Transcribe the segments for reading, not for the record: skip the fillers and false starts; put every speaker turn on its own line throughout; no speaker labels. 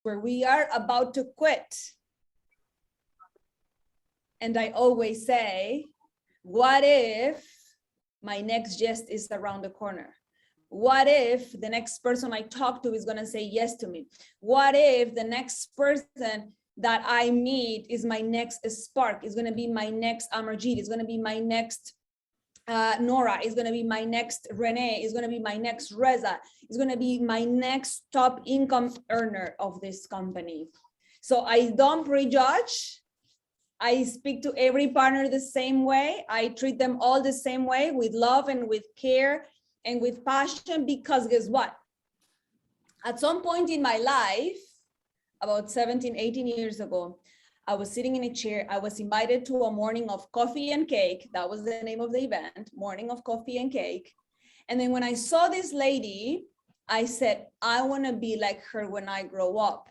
where we are about to quit. And I always say, what if my next guest is around the corner? What if the next person I talk to is going to say yes to me? What if the next person that I meet is my next spark, is going to be my next Amarjeet, is going to be my next Nora, is going to be my next Renee, is going to be my next Reza, is going to be my next top income earner of this company. So I don't prejudge. I speak to every partner the same way. I treat them all the same way, with love and with care and with passion, because guess what? At some point in my life, about 17, 18 years ago, I was sitting in a chair. I was invited to a morning of coffee and cake. That was the name of the event, morning of coffee and cake. And then when I saw this lady, I said, I want to be like her when I grow up.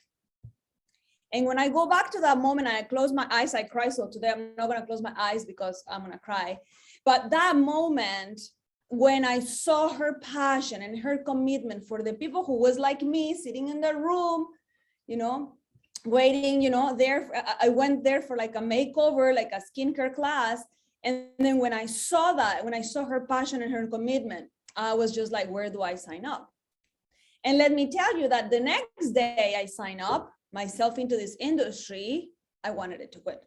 And when I go back to that moment and I close my eyes, I cry. So today I'm not going to close my eyes because I'm going to cry. But that moment, when I saw her passion and her commitment for the people who was like me, sitting in the room, you know, waiting, you know, there, I went there for like a makeover, like a skincare class. And then when I saw that, when I saw her passion and her commitment, I was just like, where do I sign up? And let me tell you that the next day I signed up myself into this industry, I wanted it to quit.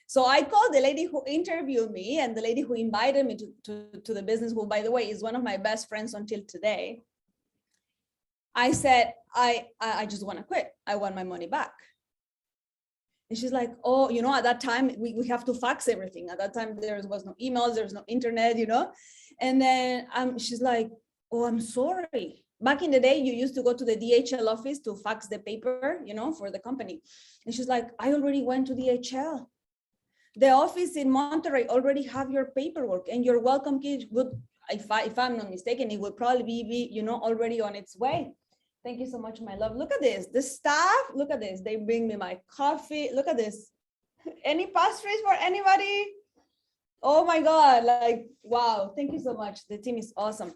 So I called the lady who interviewed me and the lady who invited me to the business, who, by the way, is one of my best friends until today. I said, I just want to quit. I want my money back. And she's like, oh, you know, at that time, we have to fax everything. At that time, there was no emails, there was no internet, you know. And then she's like, oh, I'm sorry. Back in the day, you used to go to the DHL office to fax the paper, you know, for the company. And she's like, I already went to DHL. The office in Monterrey already have your paperwork, and your welcome kit would, if I'm not mistaken, it would probably be, you know, already on its way. Thank you so much, my love. Look at this. The staff, look at this. They bring me my coffee. Look at this. Any pastries for anybody? Oh my God, like, wow. Thank you so much. The team is awesome.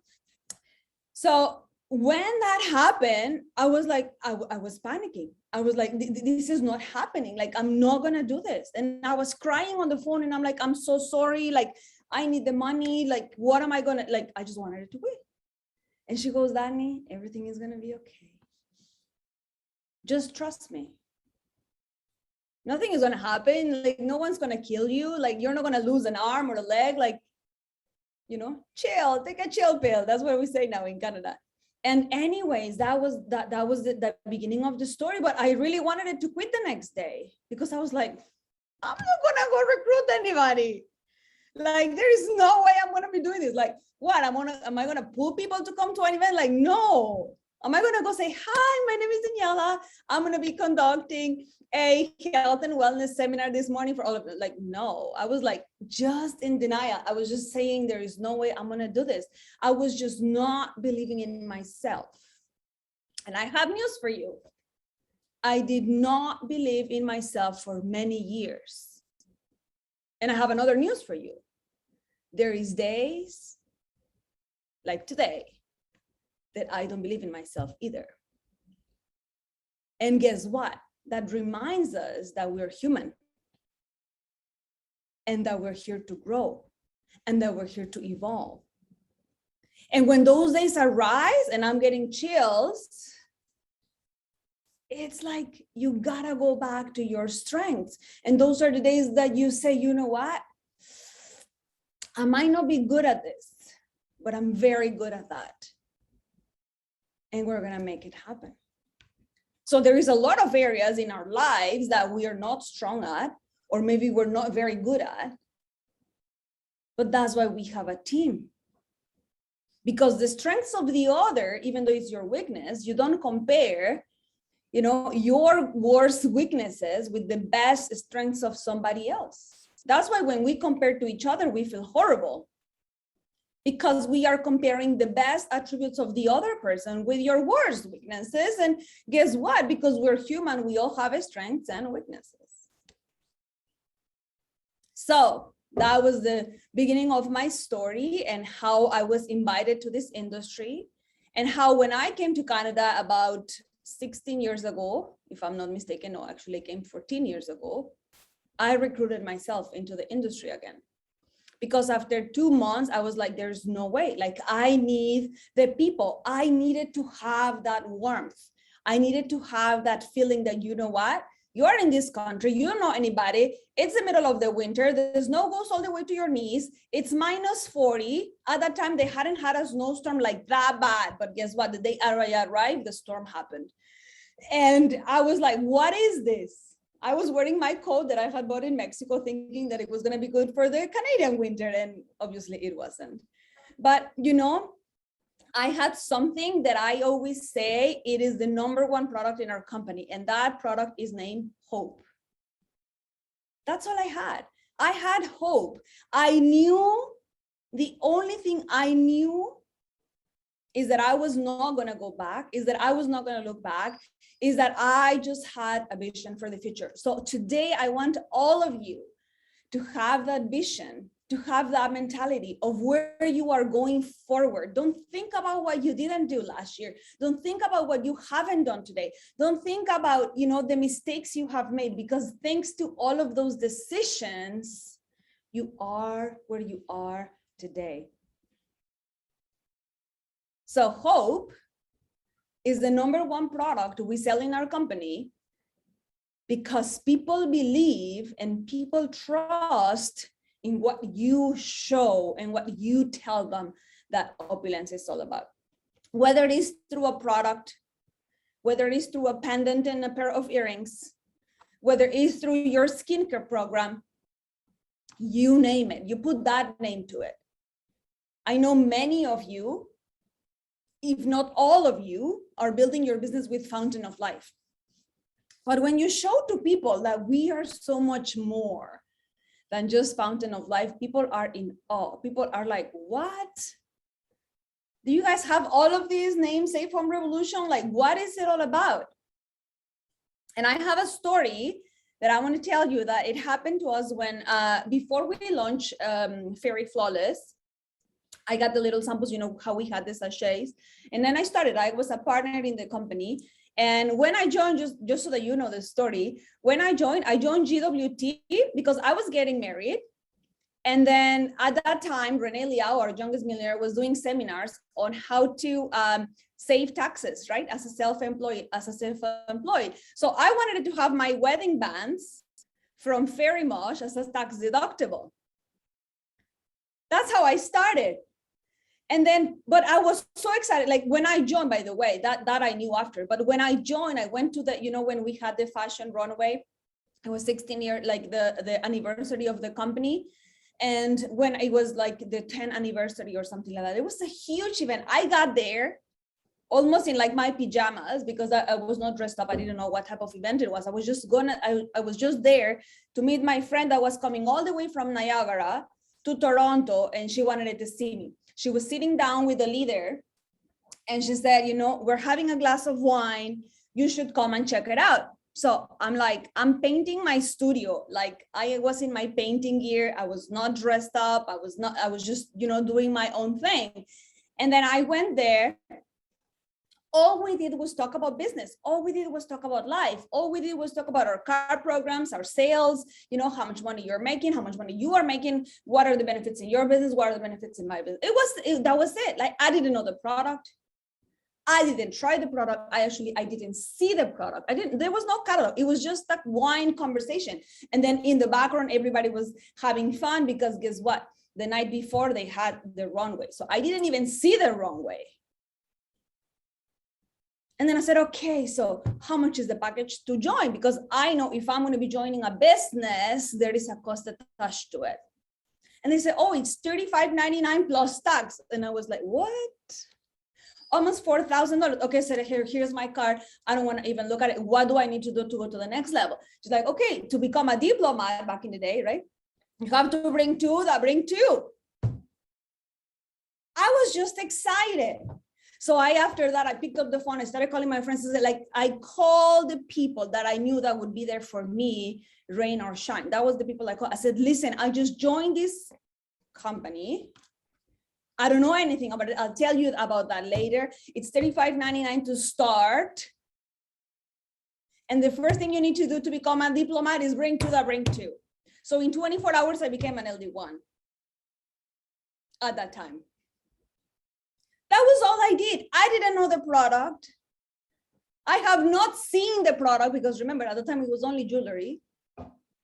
So when that happened, I was like, I was panicking. I was like, this is not happening. Like, I'm not going to do this. And I was crying on the phone and I'm like, I'm so sorry. Like, I need the money. Like, what am I going to, like, I just wanted it to quit. And she goes, Dani, everything is going to be okay. Just trust me. Nothing is going to happen. Like, no one's going to kill you. Like, you're not going to lose an arm or a leg. Like, you know, chill, take a chill pill. That's what we say now in Canada. And anyways, that was the beginning of the story. But I really wanted it to quit the next day because I was like, I'm not going to go recruit anybody. Like, there is no way I'm going to be doing this. Like, what? Am I going to pull people to come to an event? Like, no. Am I going to go say, hi, my name is Daniela. I'm going to be conducting a health and wellness seminar this morning for all of them. Like, no, I was like, just in denial. I was just saying, there is no way I'm going to do this. I was just not believing in myself. And I have news for you. I did not believe in myself for many years. And I have another news for you. There is days like today that I don't believe in myself either. And guess what? That reminds us that we're human and that we're here to grow and that we're here to evolve. And when those days arise and I'm getting chills, it's like you gotta go back to your strengths. And those are the days that you say, you know what? I might not be good at this, but I'm very good at that. And we're gonna make it happen. So there is a lot of areas in our lives that we are not strong at, or maybe we're not very good at. But that's why we have a team. Because the strengths of the other, even though it's your weakness, you don't compare, you know, your worst weaknesses with the best strengths of somebody else. That's why when we compare to each other, we feel horrible. Because we are comparing the best attributes of the other person with your worst weaknesses. And guess what? Because we're human, we all have strengths and weaknesses. So that was the beginning of my story and how I was invited to this industry, and how when I came to Canada about 16 years ago, if I'm not mistaken, no, actually came 14 years ago, I recruited myself into the industry again. Because after 2 months, I was like, there's no way. Like, I need the people. I needed to have that warmth. I needed to have that feeling that, you know what? You are in this country, you don't know anybody. It's the middle of the winter. The snow goes all the way to your knees. It's -40. At that time, they hadn't had a snowstorm like that bad. But guess what? The day I arrived, the storm happened. And I was like, what is this? I was wearing my coat that I had bought in Mexico, thinking that it was going to be good for the Canadian winter. And obviously it wasn't. But, you know, I had something that I always say, it is the #1 product in our company. And that product is named hope. That's all I had. I had hope. I knew, the only thing I knew is that I was not going to go back, is that I was not going to look back, is that I just had a vision for the future. So today I want all of you to have that vision, to have that mentality of where you are going forward. Don't think about what you didn't do last year. Don't think about what you haven't done today. Don't think about, you know, the mistakes you have made, because thanks to all of those decisions, you are where you are today. So hope is the #1 product we sell in our company, because people believe and people trust in what you show and what you tell them that opulence is all about. Whether it is through a product, whether it is through a pendant and a pair of earrings, whether it is through your skincare program, you name it, you put that name to it. I know many of you, if not all of you, are building your business with Fountain of Life. But when you show to people that we are so much more than just Fountain of Life, people are in awe. People are like, what? Do you guys have all of these names, Safe Home Revolution? Like, what is it all about? And I have a story that I want to tell you that it happened to us when, before we launched Fairy Flawless, I got the little samples, you know, how we had the sachets. And then I was a partner in the company. And when I joined, just so that you know the story, when I joined GWT because I was getting married. And then at that time, Renee Liao, our youngest millionaire, was doing seminars on how to save taxes, right? As a self-employed. So I wanted to have my wedding bands from Fairy Mosh as a tax deductible. That's how I started. And then, but I was so excited. Like when I joined, by the way, that I knew after, but when I joined, I went to the, you know, when we had the fashion runway, it was 16 years, like the anniversary of the company. And when it was like the 10th anniversary or something like that, it was a huge event. I got there almost in like my pajamas because I was not dressed up. I didn't know what type of event it was. I was just I was just there to meet my friend that was coming all the way from Niagara to Toronto, and she wanted to see me. She was sitting down with the leader and she said, you know, we're having a glass of wine. You should come and check it out. So I'm like, I'm painting my studio. Like I was in my painting gear. I was not dressed up. I was just, you know, doing my own thing. And then I went there. All we did was talk about business. All we did was talk about life. All we did was talk about our car programs, our sales, you know, how much money you're making, how much money you are making, what are the benefits in your business, what are the benefits in my business. That was it. Like I didn't know the product. I didn't try the product. I didn't see the product. There was no catalog. It was just that wine conversation. And then in the background, everybody was having fun because guess what? The night before they had the runway. So I didn't even see the runway. And then I said, okay, so how much is the package to join? Because I know if I'm going to be joining a business, there is a cost attached to it. And they said, oh, it's $35.99 plus tax. And I was like, what? Almost $4,000. Okay, so here's my card. I don't want to even look at it. What do I need to do to go to the next level? She's like, okay, to become a diplomat back in the day, right? You have to bring two, bring two. I was just excited. So after that, I picked up the phone. I started calling my friends. I called the people that I knew that would be there for me, rain or shine. That was the people I called. I said, listen, I just joined this company. I don't know anything about it. I'll tell you about that later. It's $35.99 to start. And the first thing you need to do to become a diplomat is bring two. So in 24 hours, I became an LD1 at that time. That was all I did. I didn't know the product. I have not seen the product because remember, at the time it was only jewelry.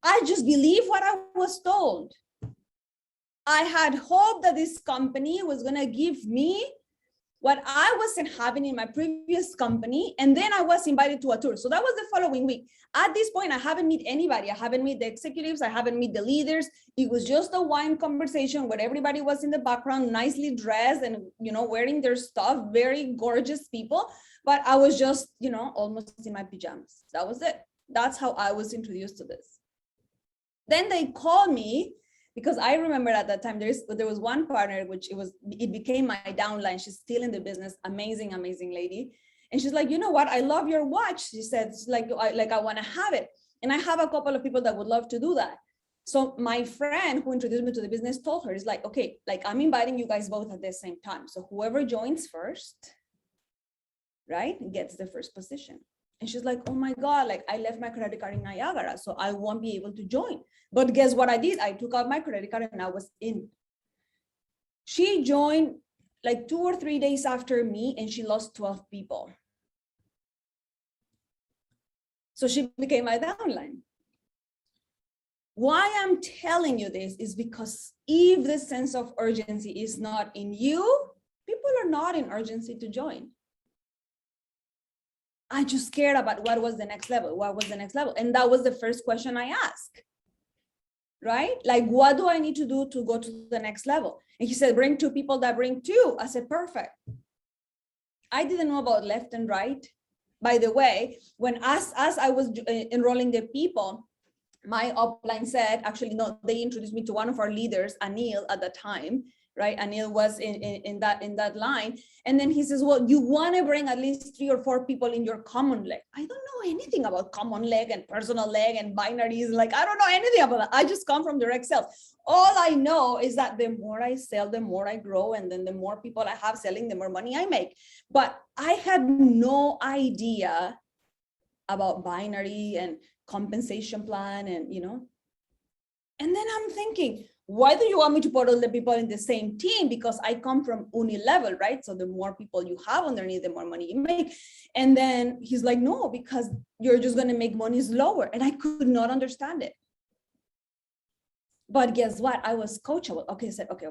I just believed what I was told. I had hoped that this company was going to give me what I wasn't having in my previous company. And then I was invited to a tour. So that was the following week. At this point, I haven't met anybody. I haven't met the executives. I haven't met the leaders. It was just a wine conversation where everybody was in the background, nicely dressed and, wearing their stuff, very gorgeous people. But I was just, almost in my pajamas. That was it. That's how I was introduced to this. Then they called me because I remember at that time there was one partner, which it became my downline. She's still in the business, amazing lady. And she's like, you know what? I love your watch. She said, I want to have it. And I have a couple of people that would love to do that. So my friend who introduced me to the business told her, it's like, okay, I'm inviting you guys both at the same time. So whoever joins first, right, gets the first position. And she's like, oh my God, I left my credit card in Niagara, so I won't be able to join. But guess what I did? I took out my credit card and I was in. She joined 2 or 3 days after me and she lost 12 people. So she became my downline. Why I'm telling you this is because if the sense of urgency is not in you, people are not in urgency to join. I just cared about what was the next level. And that was the first question I asked, right? What do I need to do to go to the next level? And he said, bring 2 people that bring 2. I said, perfect. I didn't know about left and right. By the way, when as I was enrolling the people, my upline said, actually, no, they introduced me to one of our leaders, Anil, at the time, right? Anil was in that line. And then he says, well, you want to bring at least 3 or 4 people in your common leg. I don't know anything about common leg and personal leg and binaries. I don't know anything about that. I just come from direct sales. All I know is that the more I sell, the more I grow. And then the more people I have selling, the more money I make. But I had no idea about binary and compensation plan and, and then I'm thinking, why do you want me to put all the people in the same team? Because I come from uni-level, right? So the more people you have underneath, the more money you make. And then he's like, no, because you're just going to make money slower. And I could not understand it. But guess what? I was coachable. Okay, I said, okay.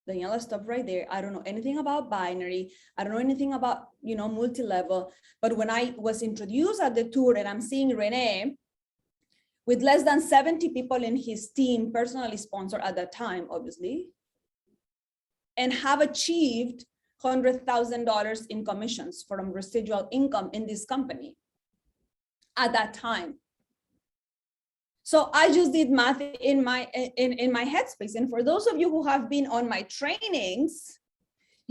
Daniela, stop right there. I don't know anything about binary. I don't know anything about, multi-level. But when I was introduced at the tour and I'm seeing Rene, with less than 70 people in his team, personally sponsored at that time, obviously, and have achieved $100,000 in commissions from residual income in this company at that time. So I just did math in my headspace. And for those of you who have been on my trainings,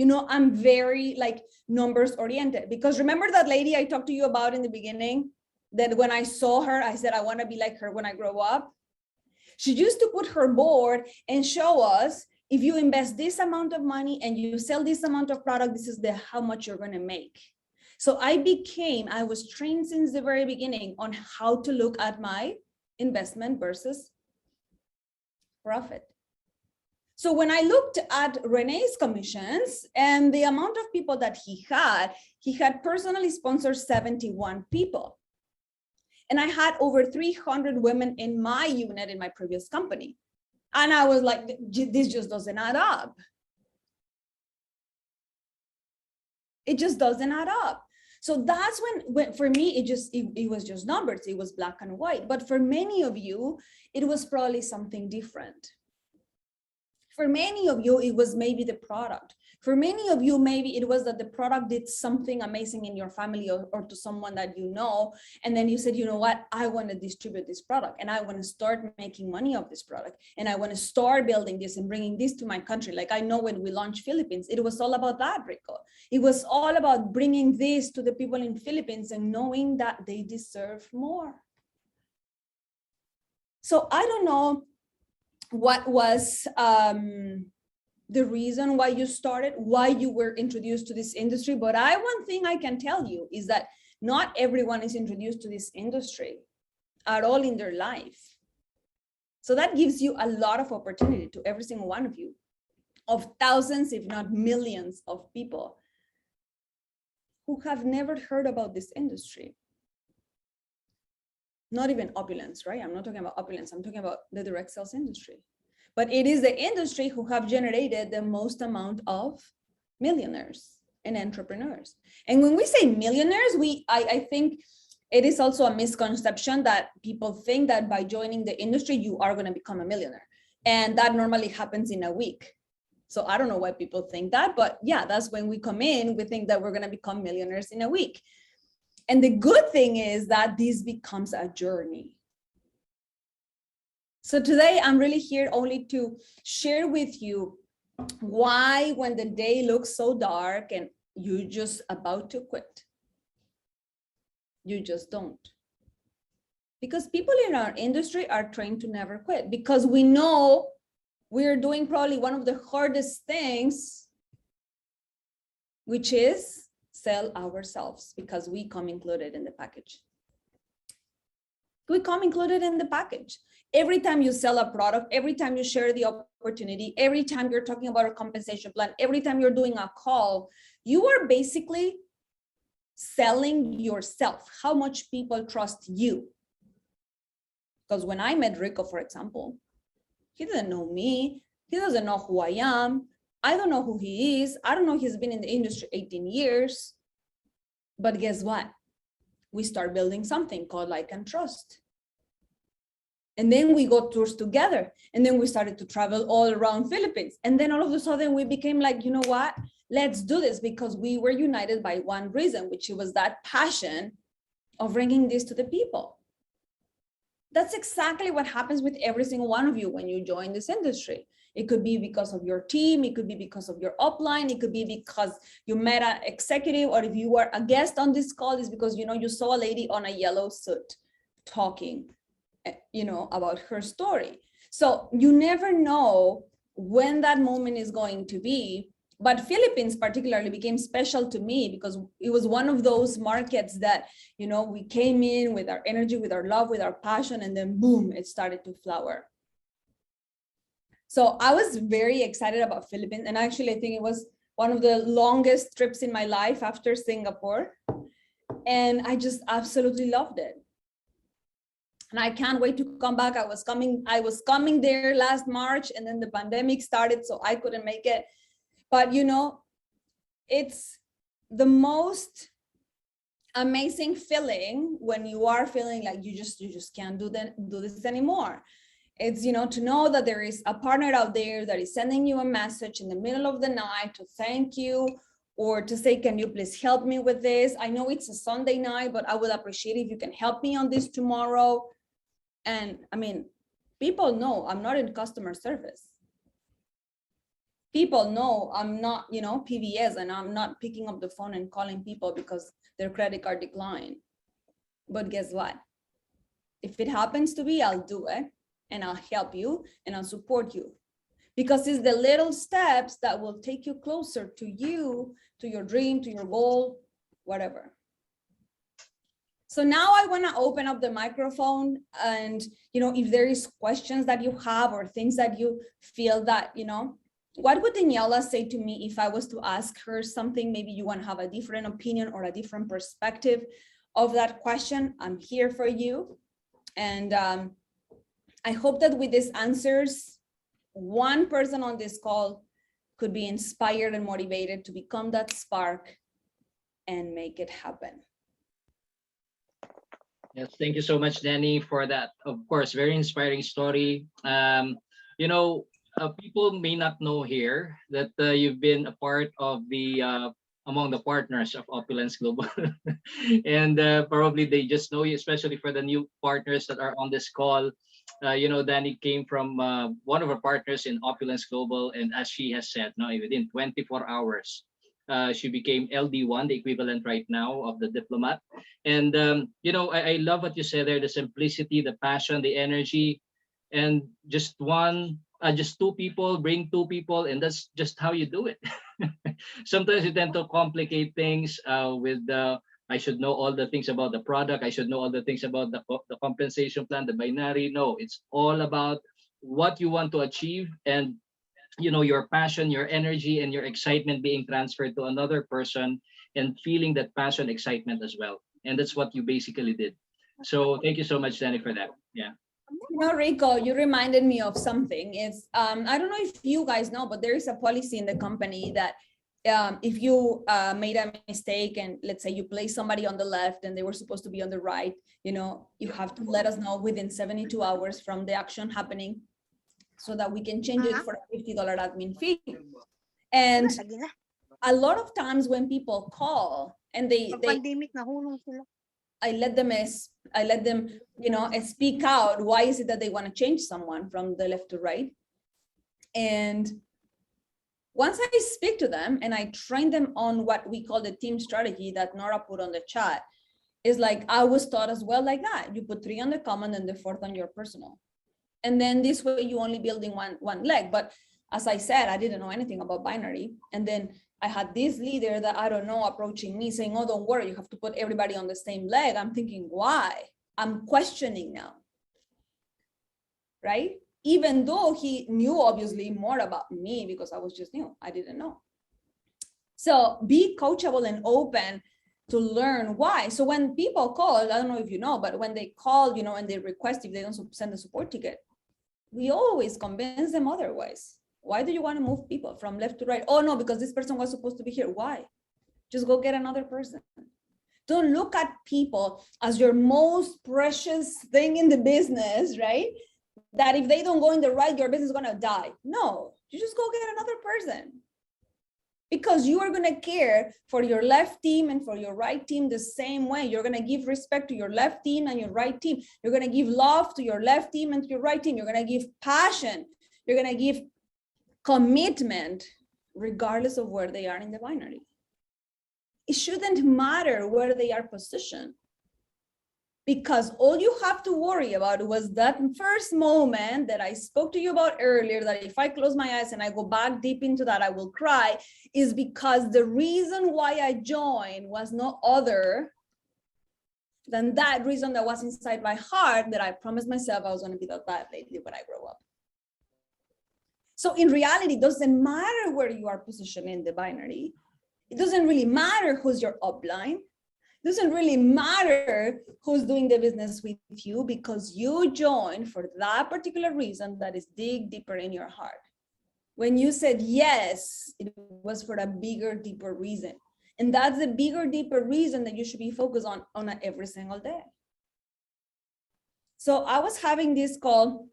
I'm very numbers oriented, because remember that lady I talked to you about in the beginning? That when I saw her, I said, I want to be like her when I grow up. She used to put her board and show us, if you invest this amount of money and you sell this amount of product, this is how much you're going to make. So I was trained since the very beginning on how to look at my investment versus profit. So when I looked at Rene's commissions and the amount of people that he had personally sponsored 71 people. And I had over 300 women in my unit in my previous company. And I was like, this just doesn't add up. It just doesn't add up. So that's when for me, it was just numbers. It was black and white. But for many of you, it was probably something different. For many of you, it was maybe the product. For many of you, maybe it was that the product did something amazing in your family or to someone that you know. And then you said, you know what, I want to distribute this product and I want to start making money off this product. And I want to start building this and bringing this to my country. I know when we launched Philippines, it was all about that, Rico. It was all about bringing this to the people in Philippines and knowing that they deserve more. So I don't know what was the reason why you started, why you were introduced to this industry. But one thing I can tell you is that Not everyone is introduced to this industry at all in their life. So that gives you a lot of opportunity to every single one of you, of thousands, if not millions of people who have never heard about this industry. Not even opulence, right? I'm not talking about opulence. I'm talking about the direct sales industry. But it is the industry who have generated the most amount of millionaires and entrepreneurs. And when we say millionaires, I think it is also a misconception that people think that by joining the industry, you are going to become a millionaire. And that normally happens in a week. So I don't know why people think that, but yeah, that's when we come in, we think that we're going to become millionaires in a week. And the good thing is that this becomes a journey. So today I'm really here only to share with you why when the day looks so dark and you're just about to quit, you just don't. Because people in our industry are trained to never quit, because we know we're doing probably one of the hardest things, which is sell ourselves, because we come included in the package. We come included in the package. Every time you sell a product, every time you share the opportunity, every time you're talking about a compensation plan, every time you're doing a call, you are basically selling yourself, how much people trust you. Because when I met Rico, for example, he didn't know me. He doesn't know who I am. I don't know who he is. I don't know he's been in the industry 18 years. But guess what? We start building something called like and trust. And then we got tours together. And then we started to travel all around Philippines. And then all of a sudden we became like, you know what? Let's do this, because we were united by one reason, which was that passion of bringing this to the people. That's exactly what happens with every single one of you when you join this industry. It could be because of your team. It could be because of your upline. It could be because you met an executive, or if you were a guest on this call, is because, you know, you saw a lady on a yellow suit talking, you know, about her story. So you never know when that moment is going to be. But Philippines particularly became special to me because it was one of those markets that, you know, we came in with our energy, with our love, with our passion, and then boom, it started to flower. So I was very excited about Philippines. And actually, I think it was one of the longest trips in my life after Singapore. And I just absolutely loved it. And I can't wait to come back. I was coming there last March, and then the pandemic started, so I couldn't make it. But, you know, it's the most amazing feeling when you are feeling like you just can't do this anymore. It's, you know, to know that there is a partner out there that is sending you a message in the middle of the night to thank you, or to say, can you please help me with this? I know it's a Sunday night, but I would appreciate if you can help me on this tomorrow. And I mean, people know I'm not in customer service. People know I'm not, you know, PVS, and I'm not picking up the phone and calling people because their credit card declined. But guess what? If it happens to be, I'll do it, and I'll help you, and I'll support you, because it's the little steps that will take you closer to you, to your dream, to your goal, whatever. So now I want to open up the microphone, and, you know, if there is questions that you have or things that you feel that, you know, what would Daniela say to me if I was to ask her something? Maybe you want to have a different opinion or a different perspective of that question. I'm here for you. And I hope that with these answers, one person on this call could be inspired and motivated to become that spark and make it happen.
Yes, thank you so much, Danny, for that. Of course, very inspiring story. You know, people may not know here that you've been a part of the among the partners of Opulence Global, and probably they just know you, especially for the new partners that are on this call. You know, Danny came from one of our partners in Opulence Global, and as she has said, no, within 24 hours, she became LD1, the equivalent right now of the diplomat. And you know, I love what you said there: the simplicity, the passion, the energy, and just two people bring two people, and that's just how you do it. Sometimes you tend to complicate things with I should know all the things about the product. I should know all the things about the compensation plan, the binary. No, it's all about what you want to achieve, and your passion, your energy, and your excitement being transferred to another person, and feeling that passion, excitement as well. And that's what you basically did. So thank you so much, Danny, for that. Yeah.
Rico, you reminded me of something. It's I don't know if you guys know, but there is a policy in the company that if you made a mistake, and let's say you place somebody on the left and they were supposed to be on the right, you have to let us know within 72 hours from the action happening, so that we can change it for a $50 admin fee. And a lot of times when people call and they I let them speak out, why is it that they want to change someone from the left to right? And once I speak to them and I train them on what we call the team strategy that Nora put on the chat, is like, I was taught as well like that. You put 3 on the common and the 4th on your personal. And then this way you only building one leg. But as I said, I didn't know anything about binary. And then I had this leader that I don't know approaching me saying, oh, don't worry, you have to put everybody on the same leg. I'm thinking, why? I'm questioning now, right? Even though he knew obviously more about me, because I was just new, I didn't know. So be coachable and open to learn why. So when people call, I don't know if you know, but when they call, and they request if they don't send a support ticket, we always convince them otherwise. Why do you want to move people from left to right? Oh no, because this person was supposed to be here. Why? Just go get another person. Don't look at people as your most precious thing in the business, right? That if they don't go in the right, your business is going to die. No, you just go get another person. Because you are going to care for your left team and for your right team the same way. You're going to give respect to your left team and your right team. You're going to give love to your left team and to your right team. You're going to give passion. You're going to give commitment, regardless of where they are in the binary. It shouldn't matter where they are positioned, because all you have to worry about was that first moment that I spoke to you about earlier, that if I close my eyes and I go back deep into that, I will cry, is because the reason why I joined was no other than that reason that was inside my heart, that I promised myself I was going to be that lady when I grow up. So in reality, it doesn't matter where you are positioned in the binary. It doesn't really matter who's your upline. It doesn't really matter who's doing the business with you, because you joined for that particular reason that is dig deeper in your heart. When you said yes, it was for a bigger, deeper reason. And that's the bigger, deeper reason that you should be focused on every single day. So I was having this call.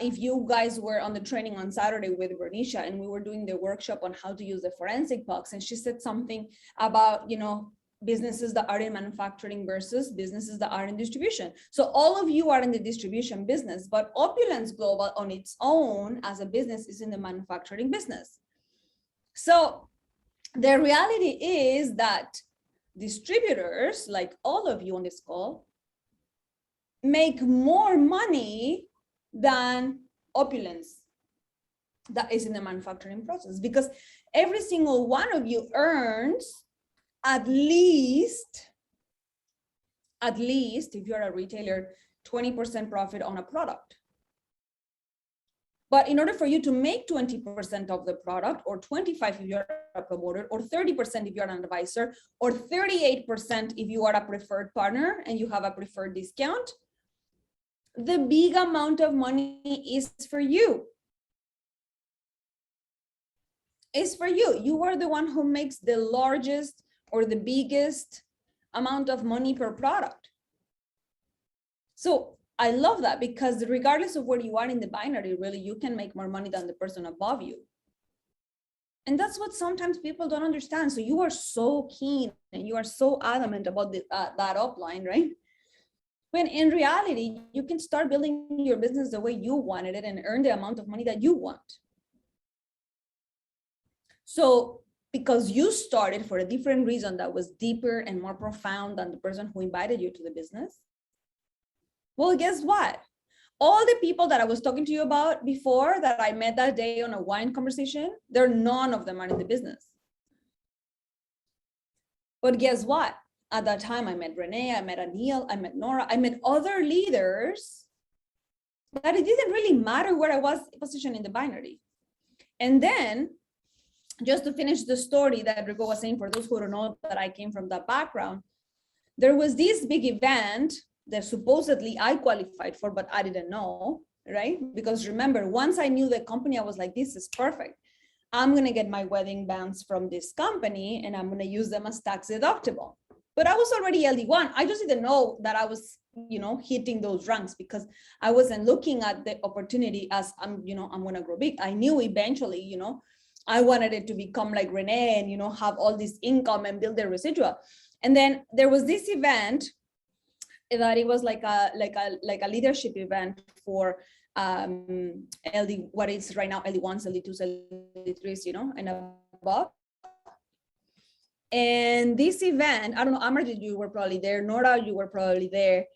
If you guys were on the training on Saturday with Bernicia, and we were doing the workshop on how to use the forensic box, and she said something about, businesses that are in manufacturing versus businesses that are in distribution. So all of you are in the distribution business, but Opulence Global on its own as a business is in the manufacturing business. So the reality is that distributors, like all of you on this call, make more money than Opulence that is in the manufacturing process, because every single one of you earns at least, if you're a retailer, 20% profit on a product. But in order for you to make 20% of the product, or 25% if you're a promoter, or 30% if you're an advisor, or 38% if you are a preferred partner and you have a preferred discount, the big amount of money is for you. It's for you. You are the one who makes the largest or the biggest amount of money per product. So I love that, because regardless of where you are in the binary, really, you can make more money than the person above you. And that's what sometimes people don't understand. So you are so keen and you are so adamant about that upline, right? When in reality, you can start building your business the way you wanted it and earn the amount of money that you want. So because you started for a different reason that was deeper and more profound than the person who invited you to the business, well, guess what? All the people that I was talking to you about before that I met that day on a wine conversation, none of them are in the business. But guess what? At that time, I met Renee, I met Anil, I met Nora, I met other leaders, but it didn't really matter where I was positioned in the binary. And then, just to finish the story that Rico was saying, for those who don't know that I came from that background, there was this big event that supposedly I qualified for, but I didn't know, right? Because remember, once I knew the company, I was like, this is perfect. I'm gonna get my wedding bands from this company and I'm gonna use them as tax deductible. But I was already LD1. I just didn't know that I was, hitting those ranks because I wasn't looking at the opportunity as I'm gonna grow big. I knew eventually, I wanted it to become like Renee and, have all this income and build the residual. And then there was this event that it was like a leadership event for LD, what is right now LD1s, LD2s, LD3s, and above. And this event, I don't know, Amar, you were probably there. Nora, you were probably there.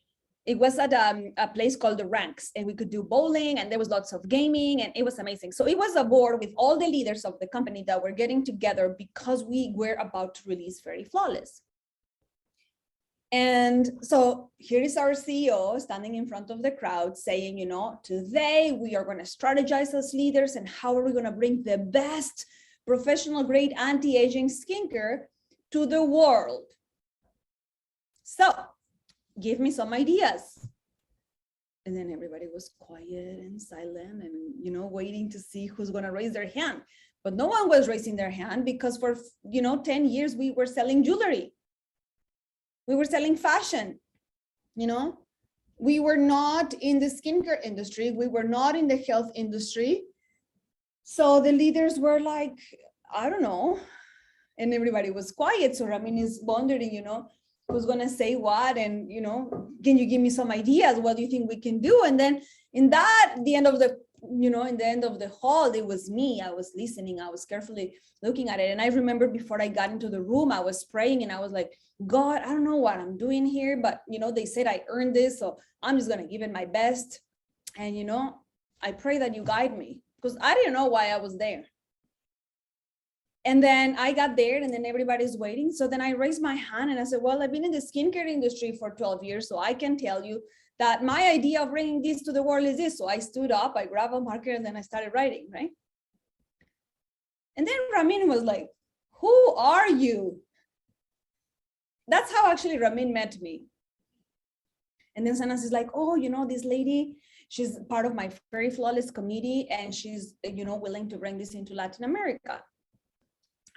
It was at a place called the Ranks, and we could do bowling, and there was lots of gaming, and it was amazing. So it was a board with all the leaders of the company that were getting together because we were about to release Very Flawless. And so here is our CEO standing in front of the crowd saying, today we are going to strategize as leaders and how are we going to bring the best professional grade anti-aging skincare to the world. So give me some ideas. And then everybody was quiet and silent and, waiting to see who's going to raise their hand. But no one was raising their hand because for, 10 years we were selling jewelry. We were selling fashion, we were not in the skincare industry. We were not in the health industry. So the leaders were like, I don't know. And everybody was quiet. So Ramin is wondering, who's going to say what? And, can you give me some ideas? What do you think we can do? And then in the end of the hall, it was me. I was listening. I was carefully looking at it. And I remember before I got into the room, I was praying and I was like, God, I don't know what I'm doing here, but, they said I earned this. So I'm just going to give it my best. And, I pray that you guide me because I didn't know why I was there. And then I got there and then everybody's waiting. So then I raised my hand and I said, well, I've been in the skincare industry for 12 years. So I can tell you that my idea of bringing this to the world is this. So I stood up, I grabbed a marker and then I started writing, right? And then Ramin was like, who are you? That's how actually Ramin met me. And then Sanas is like, oh, this lady, she's part of my Very Flawless committee and she's, willing to bring this into Latin America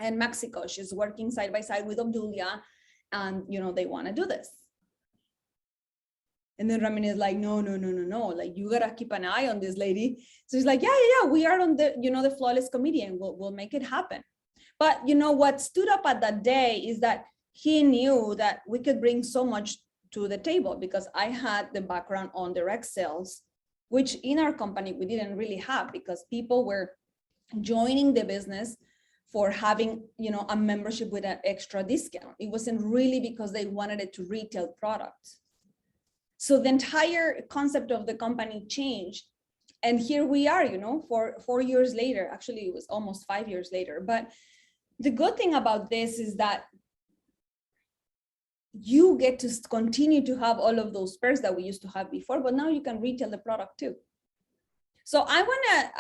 and Mexico. She's working side by side with Obdulia and, they want to do this. And then Ramin is like, no, like you gotta keep an eye on this lady. So he's like, yeah, we are on the, the Flawless committee and we'll make it happen. But what stood up at that day is that he knew that we could bring so much to the table because I had the background on direct sales, which in our company we didn't really have because people were joining the business for having, a membership with an extra discount. It wasn't really because they wanted it to retail products. So the entire concept of the company changed. And here we are, for 4 years later, actually it was almost 5 years later. But the good thing about this is that you get to continue to have all of those perks that we used to have before, but now you can retail the product too. So I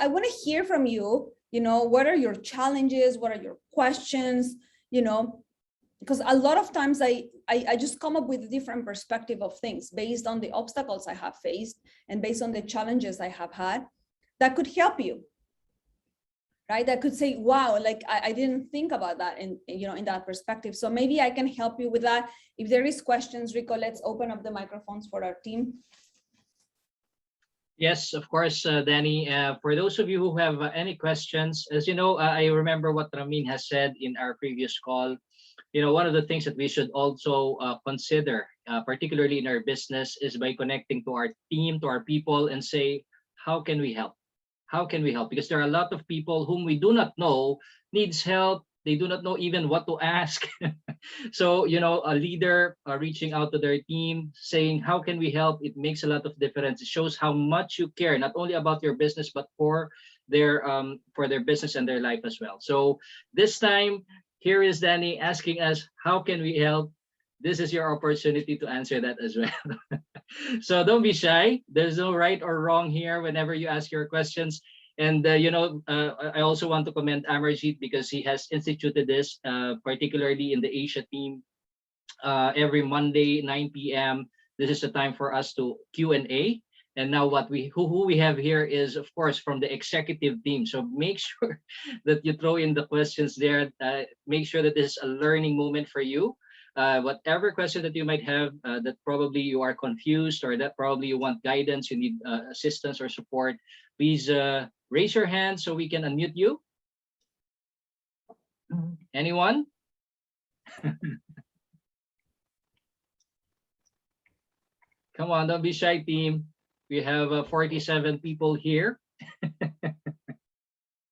wanna hear from you, what are your challenges? What are your questions? Because a lot of times I just come up with a different perspective of things based on the obstacles I have faced and based on the challenges I have had that could help you, right? That could say, wow, like I didn't think about that in that perspective. So maybe I can help you with that. If there is questions, Rico, let's open up the microphones for our team.
Yes, of course, Danny. For those of you who have any questions, as you know, I remember what Ramin has said in our previous call. One of the things that we should also consider, particularly in our business, is by connecting to our team, to our people, and say, how can we help? How can we help? Because there are a lot of people whom we do not know needs help. They do not know even what to ask. So, a leader reaching out to their team, saying, how can we help? It makes a lot of difference. It shows how much you care, not only about your business, but for their business and their life as well. So this time, here is Danny asking us, how can we help this is your opportunity to answer that as well. So don't be shy. There's no right or wrong here whenever you ask your questions. And I also want to commend Amarjeet because he has instituted this, particularly in the Asia team. Every Monday, 9 p.m. This is the time for us to Q&A. And now who we have here is, of course, from the executive team. So make sure that you throw in the questions there. Make sure that this is a learning moment for you. Whatever question that you might have, that probably you are confused or that probably you want guidance, you need assistance or support, please raise your hand so we can unmute you. Anyone? Come on, don't be shy, team. We have 47 people here.
The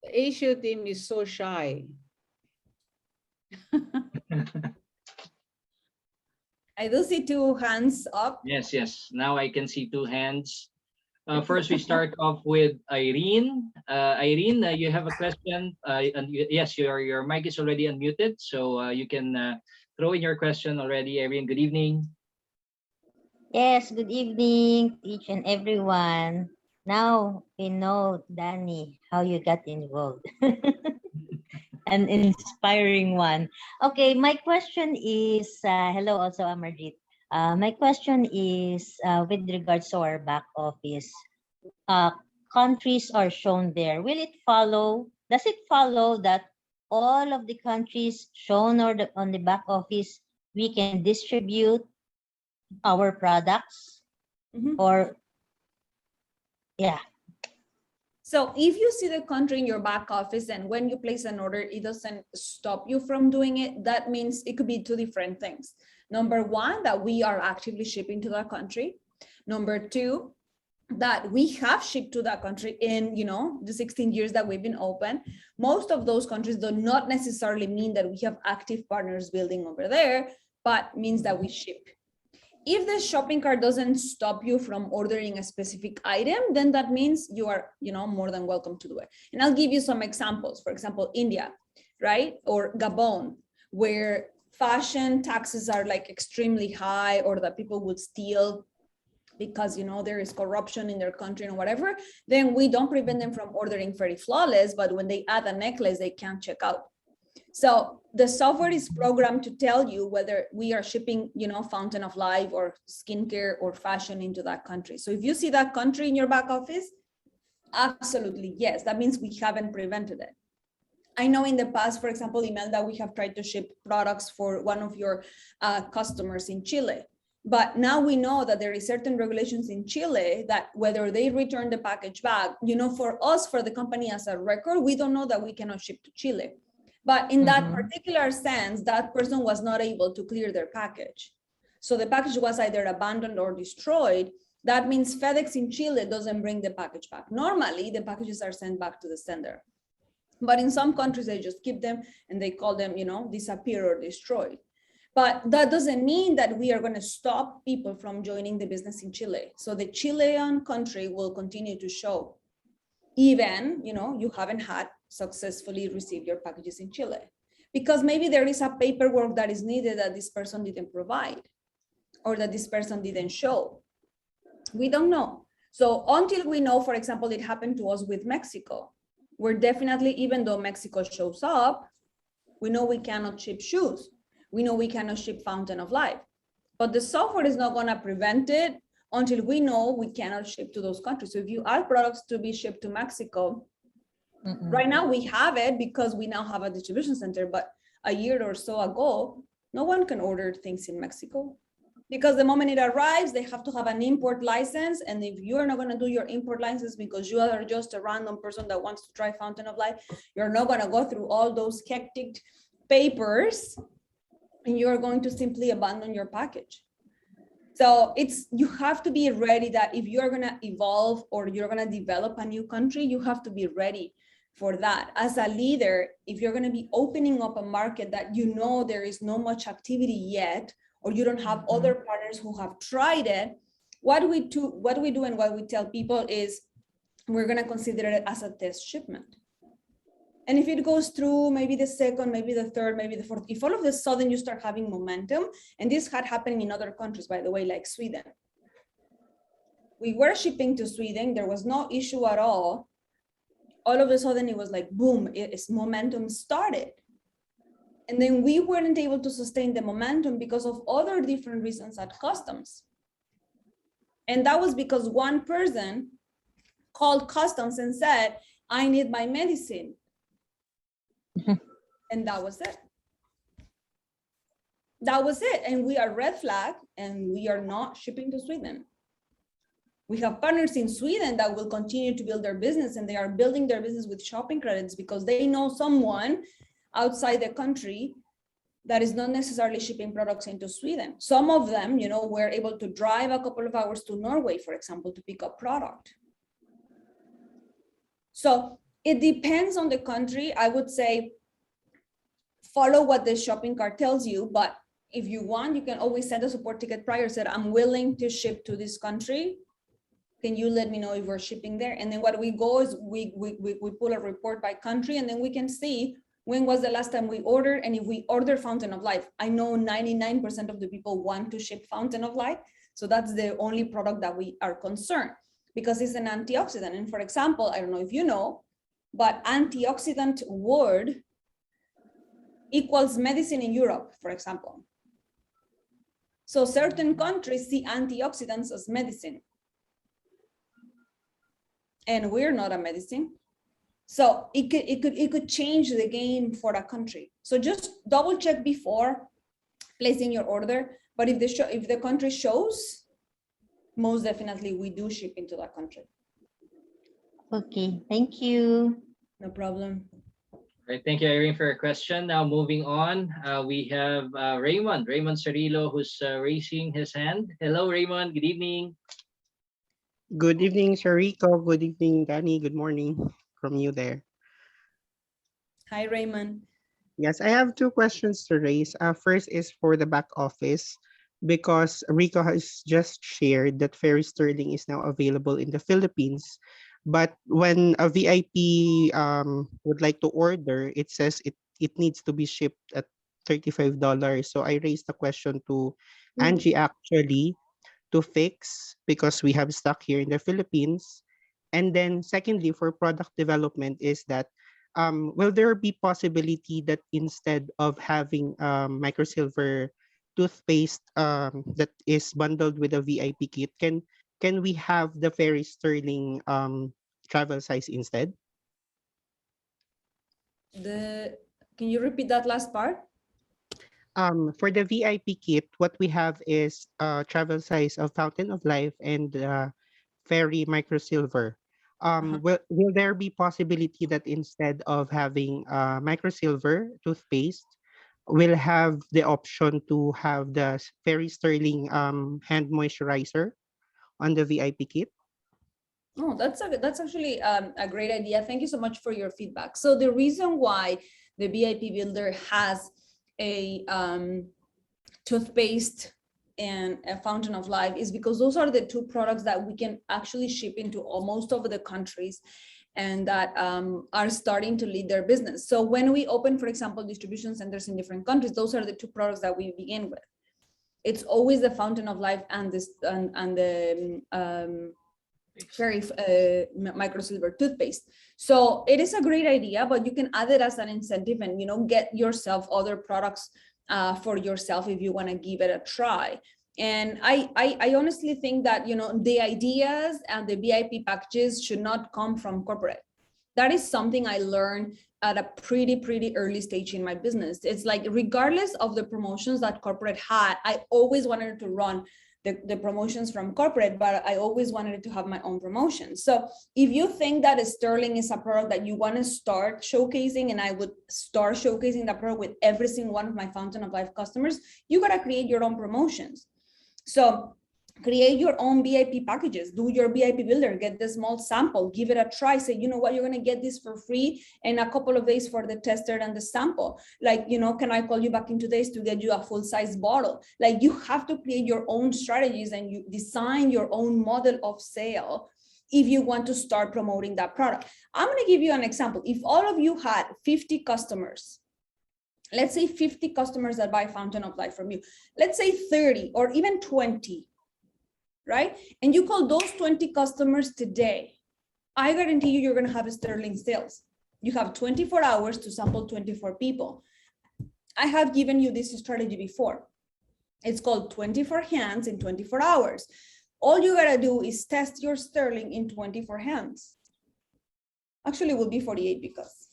Asia team is so shy.
I do see two hands up.
Yes, yes. Now I can see two hands. First, we start off with Irene. Irene, you have a question. Yes, your mic is already unmuted, so you can throw in your question already. Irene, good evening.
Yes, good evening to each and everyone. Now we know, Danny, how you got involved. An inspiring one. Okay, my question is, hello also Amarjeet. My question is with regards to our back office. Countries are shown there. Will it follow, does it follow that all of the countries shown on the back office, we can distribute our products?
Mhm.
Or, yeah.
So if you see the country in your back office and when you place an order, it doesn't stop you from doing it, that means it could be two different things. Number one, that we are actively shipping to that country. Number two, that we have shipped to that country in, the 16 years that we've been open. Most of those countries do not necessarily mean that we have active partners building over there, but means that we ship. If the shopping cart doesn't stop you from ordering a specific item, then that means you are, more than welcome to do it. And I'll give you some examples. For example, India, right? Or Gabon, where fashion taxes are like extremely high, or that people would steal because, there is corruption in their country or whatever, then we don't prevent them from ordering very flawless, but when they add a necklace, they can't check out. So the software is programmed to tell you whether we are shipping, fountain of life or skincare or fashion into that country. So if you see that country in your back office, absolutely, yes, that means we haven't prevented it. I know in the past, for example, Imelda, we have tried to ship products for one of your customers in Chile. But now we know that there is certain regulations in Chile that whether they return the package back, for us, for the company as a record, we don't know that we cannot ship to Chile. But in that particular sense, that person was not able to clear their package. So the package was either abandoned or destroyed. That means FedEx in Chile doesn't bring the package back. Normally, the packages are sent back to the sender. But in some countries, they just keep them and they call them, disappear or destroyed. But that doesn't mean that we are going to stop people from joining the business in Chile. So the Chilean country will continue to show, even, you haven't had successfully received your packages in Chile, because maybe there is a paperwork that is needed that this person didn't provide, or that this person didn't show. We don't know. So until we know, for example, it happened to us with Mexico, where definitely, even though Mexico shows up, we know we cannot ship shoes. We know we cannot ship fountain of life, but the software is not going to prevent it until we know we cannot ship to those countries. So if you add products to be shipped to Mexico, right now we have it because we now have a distribution center, but a year or so ago, no one can order things in Mexico, because the moment it arrives, they have to have an import license. And if you're not going to do your import license because you are just a random person that wants to try fountain of life, you're not going to go through all those hectic papers, and you're going to simply abandon your package. So you have to be ready that if you're going to evolve or you're going to develop a new country, you have to be ready for that. As a leader, if you're going to be opening up a market that there is no much activity yet, or you don't have other partners who have tried it, what we do and what we tell people is we're going to consider it as a test shipment. And if it goes through maybe the second, maybe the third, maybe the fourth, if all of a sudden you start having momentum, and this had happened in other countries, by the way, like Sweden. We were shipping to Sweden, there was no issue at all. All of a sudden it was like, boom, its momentum started. And then we weren't able to sustain the momentum because of other different reasons at customs. And that was because one person called customs and said, I need my medicine. And that was it. That was it. And we are red flag and we are not shipping to Sweden. We have partners in Sweden that will continue to build their business, and they are building their business with shopping credits because they know someone outside the country that is not necessarily shipping products into Sweden. Some of them, you know, were able to drive a couple of hours to Norway, for example, to pick up product. So it depends on the country. I would say follow what the shopping cart tells you, but if you want, you can always send a support ticket prior, said, I'm willing to ship to this country. Can you let me know if we're shipping there? And then what we go is we pull a report by country, and then we can see when was the last time we ordered, and if we order Fountain of Life. I know 99% of the people want to ship Fountain of Life. So that's the only product that we are concerned, because it's an antioxidant. And for example, I don't know if you know, but antioxidant word equals medicine in Europe, for example. So certain countries see antioxidants as medicine. And we're not a medicine. So it could change the game for a country. So just double check before placing your order. But if the country shows, most definitely we do ship into that country.
Okay, thank you.
No problem.
All right, thank you, Irene, for your question. Now moving on, we have Raymond Cirillo, who's raising his hand. Hello, Raymond. Good evening.
Good evening, Shariko. Good evening, Danny. Good morning from you there.
Hi, Raymond.
Yes, I have two questions to raise. First is for the back office, because Rico has just shared that Ferry Sterling is now available in the Philippines. But when a VIP would like to order, it says it needs to be shipped at $35. So I raised the question to Angie actually, to fix, because we have stock here in the Philippines. And then secondly, for product development is that will there be possibility that instead of having microsilver toothpaste that is bundled with a VIP kit, can we have the Ferry Sterling travel size instead?
Can you repeat that last part?
For the VIP kit, what we have is travel size of Fountain of Life and Fairy Microsilver. Will there be possibility that instead of having Microsilver toothpaste, we'll have the option to have the Fairy Sterling hand moisturizer on the VIP kit?
Oh, that's actually a great idea. Thank you so much for your feedback. So the reason why the VIP Builder has a toothpaste and a Fountain of Life is because those are the two products that we can actually ship into almost over the countries and that are starting to lead their business. So when we open, for example, distribution centers in different countries, those are the two products that we begin with. It's always the Fountain of Life and the Fairy Microsilver toothpaste. So it is a great idea, but you can add it as an incentive and, you know, get yourself other products for yourself if you want to give it a try. And I honestly think that, you know, the ideas and the VIP packages should not come from corporate. That is something I learned at a pretty early stage in my business. It's like, regardless of the promotions that corporate had, I always wanted to run the promotions from corporate, but I always wanted to have my own promotions. So if you think that Sterling is a product that you want to start showcasing, and I would start showcasing that product with every single one of my Fountain of Life customers, you got to create your own promotions. So create your own VIP packages, do your VIP Builder, get the small sample, give it a try, say, you know what, you're going to get this for free and a couple of days for the tester and the sample. Like, you know, can I call you back in 2 days to get you a full size bottle? Like, you have to create your own strategies and you design your own model of sale if you want to start promoting that product. I'm going to give you an example. If all of you had 50 customers, let's say 50 customers that buy Fountain of Life from you, let's say 30 or even 20, right? And you call those 20 customers today, I guarantee you, you're going to have sterling sales. You have 24 hours to sample 24 people. I have given you this strategy before. It's called 24 hands in 24 hours. All you gotta do is test your sterling in 24 hands. Actually, it will be 48 because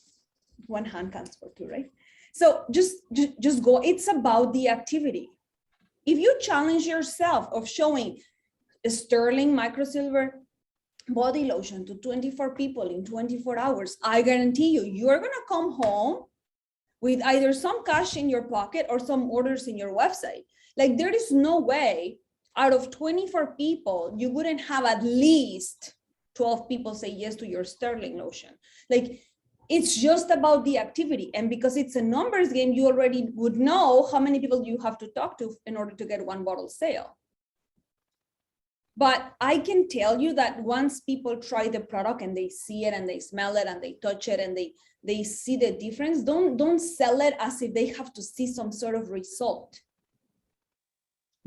one hand counts for two, right? So just go. It's about the activity. If you challenge yourself of showing a sterling microsilver body lotion to 24 people in 24 hours, I guarantee you, you're gonna come home with either some cash in your pocket or some orders in your website. Like, there is no way out of 24 people, you wouldn't have at least 12 people say yes to your sterling lotion. Like, it's just about the activity. And because it's a numbers game, you already would know how many people you have to talk to in order to get one bottle sale. But I can tell you that once people try the product and they see it and they smell it and they touch it and they see the difference, don't sell it as if they have to see some sort of result.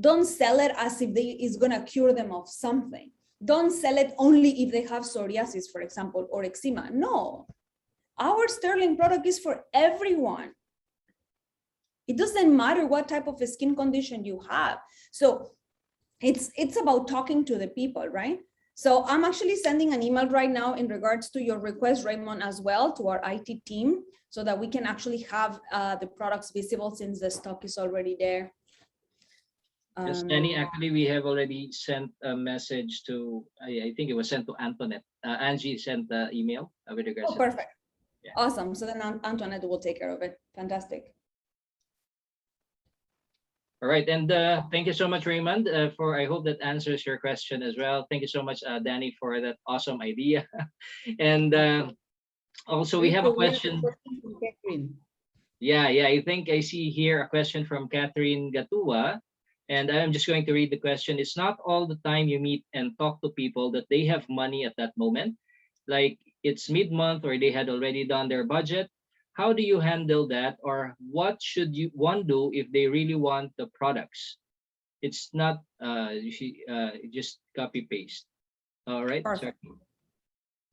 Don't sell it as if it's going to cure them of something. Don't sell it only if they have psoriasis, for example, or eczema. No, our sterling product is for everyone. It doesn't matter what type of a skin condition you have. So it's about talking to the people, right? So I'm actually sending an email right now in regards to your request, Raymond, as well, to our IT team, so that we can actually have the products visible since the stock is already there.
Yes, Danny, actually, we have already sent a message to, I think it was sent to Antoinette. Angie sent the email with regards to
perfect.
Yeah.
Awesome. So then Antoinette will take care of it. Fantastic.
All right, and thank you so much, Raymond, for, I hope that answers your question as well. Thank you so much, Danny, for that awesome idea. And also we have a question.
From Catherine.
Yeah, I think I see here a question from Catherine Gatua, and I'm just going to read the question. It's not all the time you meet and talk to people that they have money at that moment, like it's mid-month or they had already done their budget. How do you handle that, or what should one do if they really want the products? It's not just copy paste. All right.
Perfect.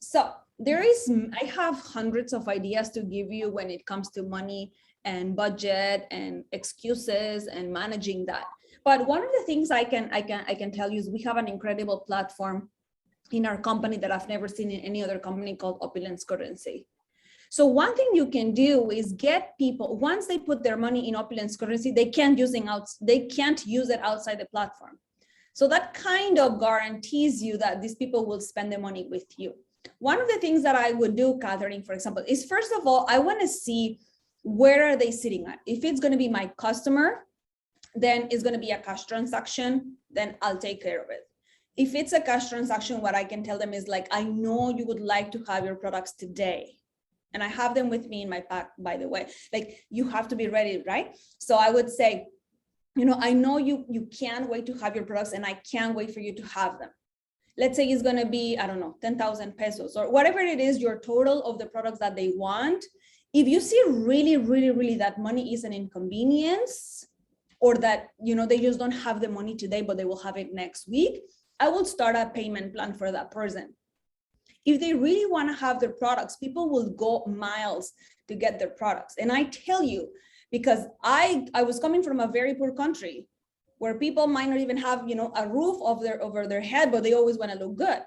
So I have hundreds of ideas to give you when it comes to money and budget and excuses and managing that. But one of the things I can tell you is we have an incredible platform in our company that I've never seen in any other company called Opulence Currency. So one thing you can do is get people, once they put their money in Opulence Currency, they can't use it outside the platform. So that kind of guarantees you that these people will spend the money with you. One of the things that I would do, Catherine, for example, is first of all, I want to see where are they sitting at. If it's going to be my customer, then it's going to be a cash transaction, then I'll take care of it. If it's a cash transaction, what I can tell them is like, I know you would like to have your products today. And I have them with me in my pack, by the way. Like, you have to be ready, right? So I would say, I know you can't wait to have your products and I can't wait for you to have them. Let's say it's going to be, I don't know, 10,000 pesos or whatever it is, your total of the products that they want. If you see really, really, really that money is an inconvenience, or that, they just don't have the money today, but they will have it next week, I will start a payment plan for that person. If they really want to have their products, people will go miles to get their products. And I tell you, because I was coming from a very poor country where people might not even have, a roof over their head, but they always want to look good.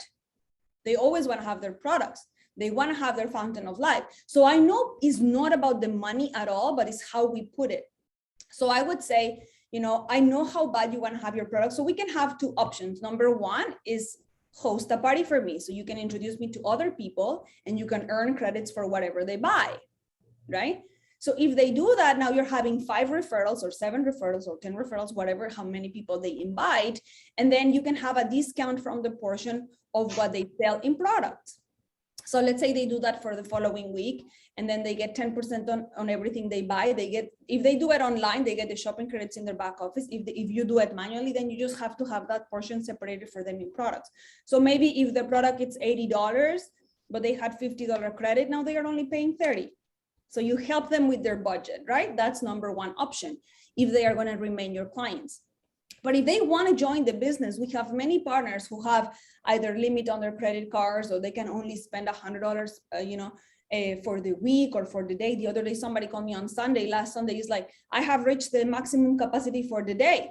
They always want to have their products. They want to have their fountain of life. So I know it's not about the money at all, but it's how we put it. So I would say, I know how bad you want to have your products. So we can have two options. Number one is host a party for me. So you can introduce me to other people and you can earn credits for whatever they buy, right? So if they do that, now you're having 5 referrals or 7 referrals or 10 referrals, whatever, how many people they invite. And then you can have a discount from the portion of what they sell in products. So let's say they do that for the following week, and then they get 10% on everything they buy. They get, if they do it online, they get the shopping credits in their back office. If you do it manually, then you just have to have that portion separated for the new products. So maybe if the product is $80, but they had $50 credit, now they are only paying 30. So you help them with their budget, right? That's number one option if they are going to remain your clients. But if they want to join the business, we have many partners who have either limit on their credit cards, or they can only spend $100, for the week or for the day. The other day, somebody called me on Sunday, last Sunday, he's like, I have reached the maximum capacity for the day.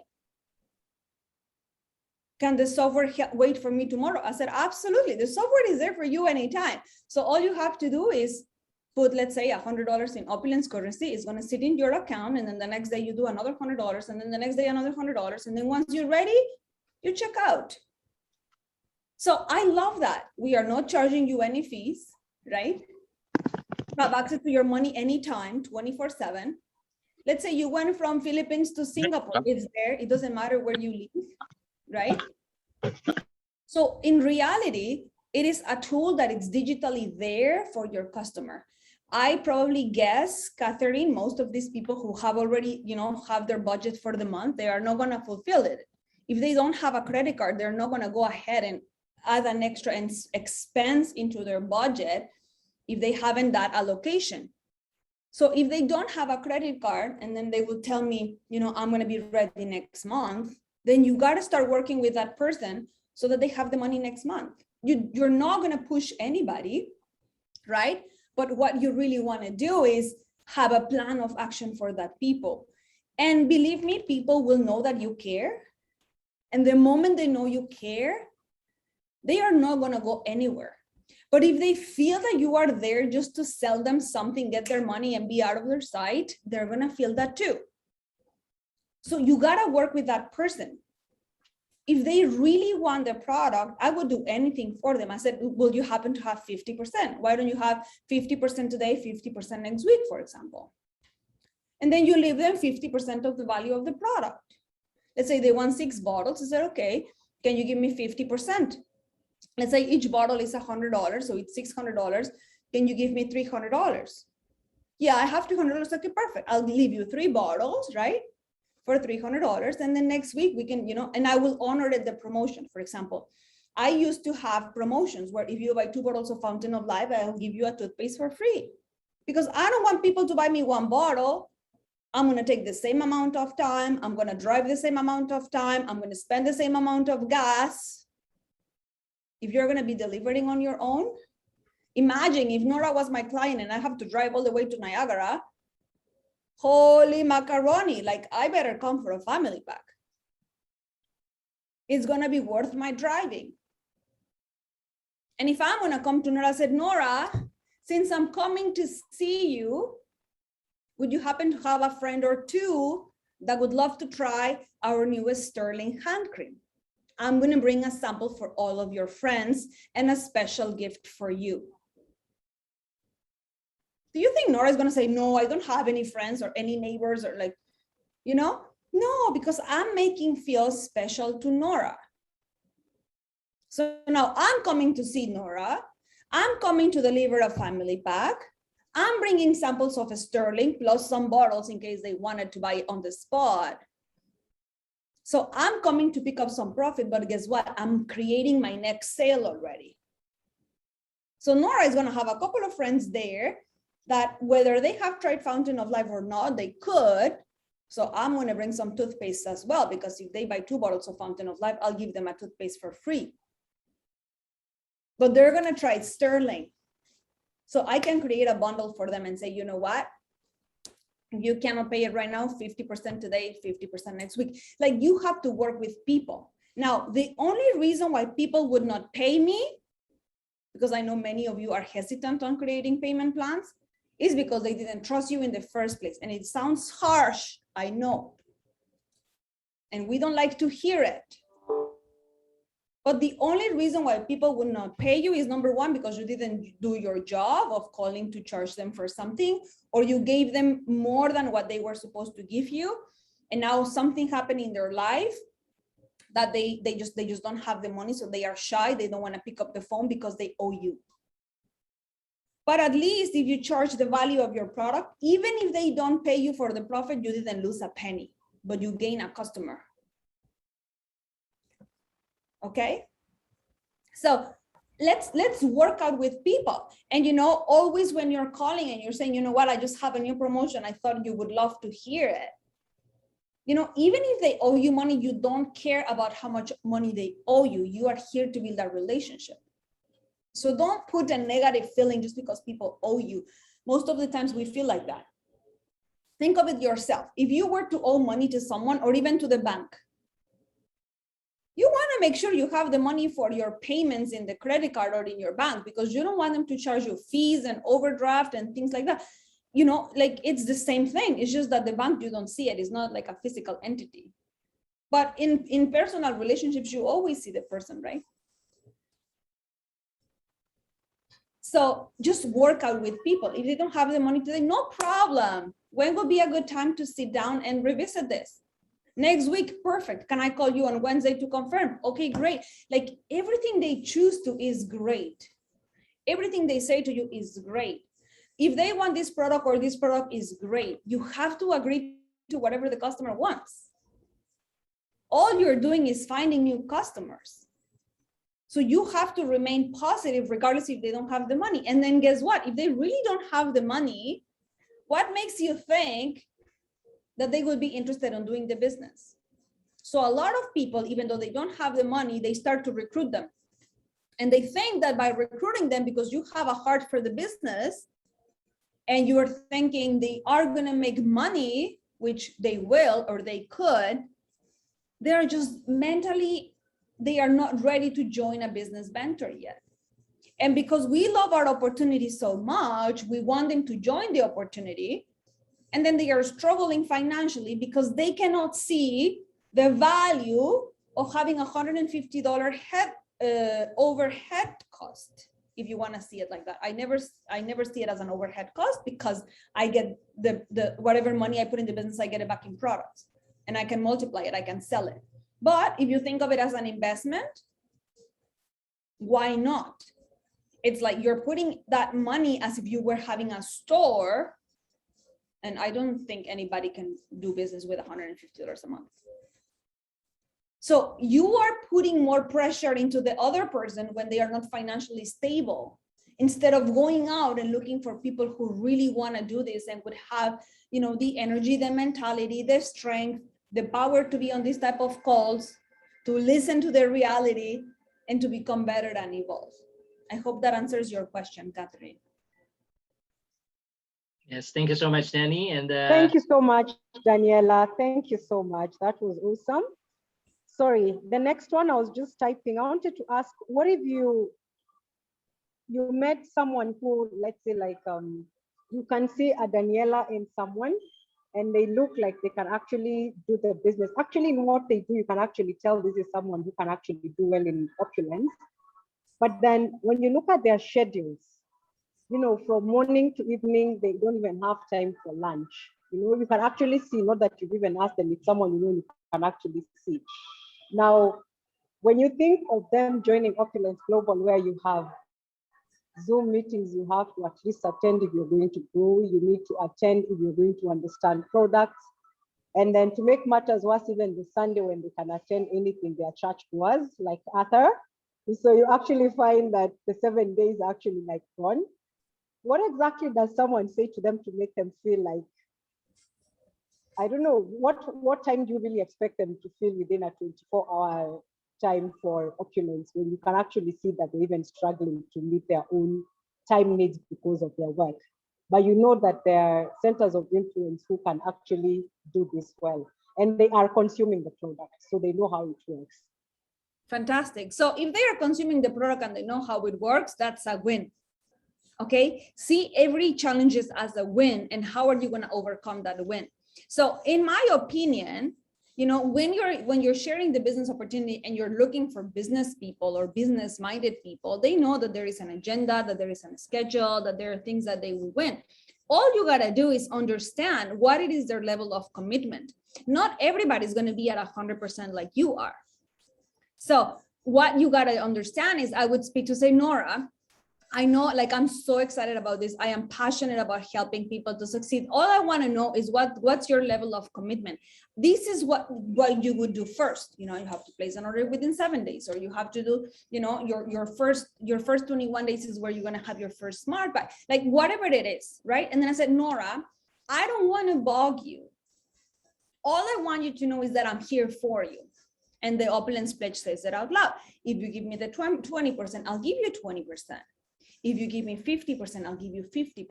Can the software wait for me tomorrow? I said, absolutely. The software is there for you anytime. So all you have to do is put, let's say, $100 in Opulence currency. It's going to sit in your account. And then the next day you do another $100. And then the next day, another $100. And then once you're ready, you check out. So I love that. We are not charging you any fees, right? You have access to your money anytime, 24/7. Let's say you went from Philippines to Singapore. It's there. It doesn't matter where you live, right? So in reality, it is a tool that is digitally there for your customer. I probably guess, Catherine, most of these people who have already, have their budget for the month, they are not going to fulfill it. If they don't have a credit card, they're not going to go ahead and add an extra expense into their budget if they haven't that allocation. So if they don't have a credit card, and then they will tell me, I'm going to be ready next month, then you got to start working with that person so that they have the money next month. You're not going to push anybody, right? But what you really want to do is have a plan of action for that people. And believe me, people will know that you care. And the moment they know you care, they are not going to go anywhere. But if they feel that you are there just to sell them something, get their money and be out of their sight, they're going to feel that too. So you got to work with that person. If they really want the product, I would do anything for them. I said, well, you happen to have 50%. Why don't you have 50% today, 50% next week, for example? And then you leave them 50% of the value of the product. Let's say they want 6 bottles. I said, okay, can you give me 50%? Let's say each bottle is $100, so it's $600. Can you give me $300? Yeah, I have $200. Okay, perfect. I'll leave you 3 bottles, right? For $300. And then next week we can, and I will honor it, the promotion. For example, I used to have promotions where if you buy 2 bottles of Fountain of Life, I'll give you a toothpaste for free. Because I don't want people to buy me 1 bottle. I'm going to take the same amount of time. I'm going to drive the same amount of time. I'm going to spend the same amount of gas. If you're going to be delivering on your own, imagine if Nora was my client and I have to drive all the way to Niagara. Holy macaroni, like I better come for a family pack. It's going to be worth my driving. And if I'm going to come to Nora, I said, Nora, since I'm coming to see you, would you happen to have a friend or 2 that would love to try our newest Sterling hand cream? I'm going to bring a sample for all of your friends and a special gift for you. Do you think Nora is going to say, no, I don't have any friends or any neighbors or No, because I'm making feel special to Nora. So now I'm coming to see Nora. I'm coming to deliver a family pack. I'm bringing samples of a Sterling plus some bottles in case they wanted to buy it on the spot. So I'm coming to pick up some profit, but guess what? I'm creating my next sale already. So Nora is going to have a couple of friends there that whether they have tried Fountain of Life or not, they could. So I'm going to bring some toothpaste as well, because if they buy 2 bottles of Fountain of Life, I'll give them a toothpaste for free. But they're going to try Sterling. So I can create a bundle for them and say, you know what? You cannot pay it right now, 50% today, 50% next week. Like, you have to work with people. Now, the only reason why people would not pay me, because I know many of you are hesitant on creating payment plans, is because they didn't trust you in the first place. And it sounds harsh, I know. And we don't like to hear it. But the only reason why people would not pay you is, number 1, because you didn't do your job of calling to charge them for something, or you gave them more than what they were supposed to give you. And now something happened in their life that they just don't have the money. So they are shy. They don't want to pick up the phone because they owe you. But at least if you charge the value of your product, even if they don't pay you for the profit, you didn't lose a penny, but you gain a customer. Okay? So let's work out with people. And always when you're calling and you're saying, you know what, I just have a new promotion, I thought you would love to hear it. Even if they owe you money, you don't care about how much money they owe you. You are here to build that relationship. So don't put a negative feeling just because people owe you. Most of the times we feel like that. Think of it yourself. If you were to owe money to someone or even to the bank, you want to make sure you have the money for your payments in the credit card or in your bank, because you don't want them to charge you fees and overdraft and things like that. Like it's the same thing. It's just that the bank, you don't see it. It's not like a physical entity. But in personal relationships, you always see the person, right? So just work out with people. If they don't have the money today, no problem. When will be a good time to sit down and revisit this? Next week, perfect. Can I call you on Wednesday to confirm? Okay, great. Like everything they choose to is great. Everything they say to you is great. If they want this product or this product is great, you have to agree to whatever the customer wants. All you're doing is finding new customers. So you have to remain positive regardless if they don't have the money. And then guess what? If they really don't have the money, what makes you think that they will be interested in doing the business? So a lot of people, even though they don't have the money, they start to recruit them. And they think that by recruiting them, because you have a heart for the business and you're thinking they are going to make money, which they will or they could, they're just mentally, they are not ready to join a business venture yet. And because we love our opportunity so much, we want them to join the opportunity. And then they are struggling financially because they cannot see the value of having $150 overhead cost, if you want to see it like that. I never see it as an overhead cost, because I get the whatever money I put in the business, I get it back in products and I can multiply it, I can sell it. But if you think of it as an investment, why not? It's like you're putting that money as if you were having a store. And I don't think anybody can do business with $150 a month. So you are putting more pressure into the other person when they are not financially stable, instead of going out and looking for people who really want to do this and would have, the energy, the mentality, the strength, the power to be on this type of calls, to listen to the reality and to become better and evolve. I hope that answers your question, Catherine.
Yes, thank you so much, Danny. And
thank you so much, Daniela. Thank you so much. That was awesome. Sorry, the next one I was just typing. I wanted to ask, what if you met someone who, let's say, like you can see a Daniela in someone, and they look like they can actually do the business. Actually, in what they do, you can actually tell this is someone who can actually do well in opulence. But then when you look at their schedules, from morning to evening, they don't even have time for lunch. You can actually see, not that you've even asked them, it's someone you can actually see. Now, when you think of them joining Opulence Global, where you have Zoom meetings, you have to at least attend if you're going to grow, you need to attend if you're going to understand products. And then to make matters worse, even the Sunday when they can attend anything their church was, like Arthur. So you actually find that the 7 days are actually like gone. What exactly does someone say to them to make them feel like, I don't know, what time do you really expect them to feel within a 24-hour time for opulence, when you can actually see that they're even struggling to meet their own time needs because of their work? But you know that there are centers of influence who can actually do this well, and they are consuming the product, so they know how it works.
Fantastic. So if they are consuming the product and they know how it works, that's a win. Okay, see every challenge as a win, and how are you going to overcome that win? So in my opinion, when you're sharing the business opportunity and you're looking for business people or business minded people, they know that there is an agenda, that there is a schedule, that there are things that they will win. All you got to do is understand what it is their level of commitment. Not everybody's going to be at 100% like you are. So what you got to understand is, I would speak to say, Nora, I know, like, I'm so excited about this. I am passionate about helping people to succeed. All I want to know is what's your level of commitment. This is what you would do first. You know, you have to place an order within 7 days, or you have to do, you know, your first 21 days is where you're going to have your first smart buy, like whatever it is, right? And then I said, Nora, I don't want to bog you. All I want you to know is that I'm here for you. And the opulence pledge says it out loud. If you give me the 20%, I'll give you 20%. If you give me 50%, I'll give you 50%.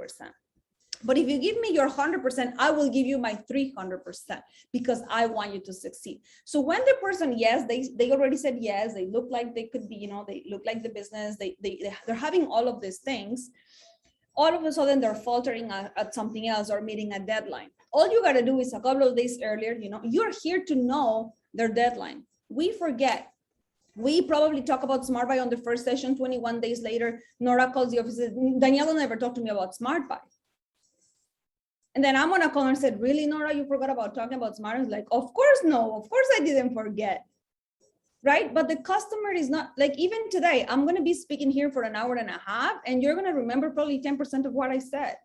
But if you give me your 100%, I will give you my 300% because I want you to succeed. So when the person, yes, they already said yes, they look like they could be, you know, they look like the business, they're having all of these things. All of a sudden they're faltering at something else or meeting a deadline. All you got to do is a couple of days earlier, you know, you're here to know their deadline. We forget. We probably talk about Smart Buy on the first session. 21 days later, Nora calls the office. Daniela never talked to me about Smart Buy. And then I'm gonna call her and said, really, Nora, you forgot about talking about Smart? I was like, of course, no, of course I didn't forget. Right? But the customer is not, like, even today, I'm gonna be speaking here for an hour and a half, and you're gonna remember probably 10% of what I said.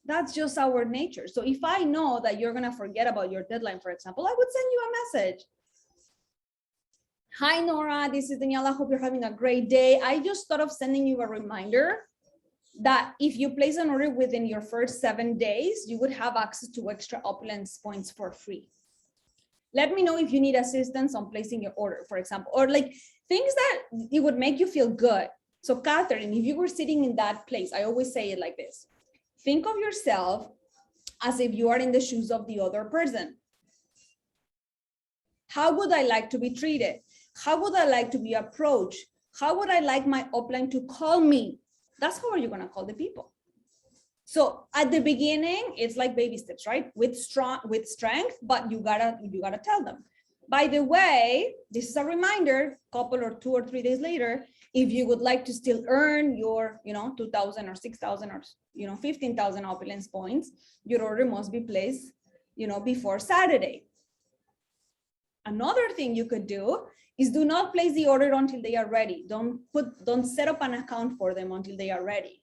That's just our nature. So if I know that you're gonna forget about your deadline, for example, I would send you a message. Hi, Nora, this is Daniela. Hope you're having a great day. I just thought of sending you a reminder that if you place an order within your first 7 days, you would have access to extra opulence points for free. Let me know if you need assistance on placing your order, for example, or like things that it would make you feel good. So Catherine, if you were sitting in that place, I always say it like this. Think of yourself as if you are in the shoes of the other person. How would I like to be treated? How would I like to be approached? How would I like my upline to call me? That's how you're gonna call the people. So at the beginning, it's like baby steps, right? With strength, but you gotta tell them. By the way, this is a reminder, couple or 2 or 3 days later, if you would like to still earn your, 2,000 or 6,000 or, 15,000 opulence points, your order must be placed, before Saturday. Another thing you could do is do not place the order until they are ready. Don't set up an account for them until they are ready,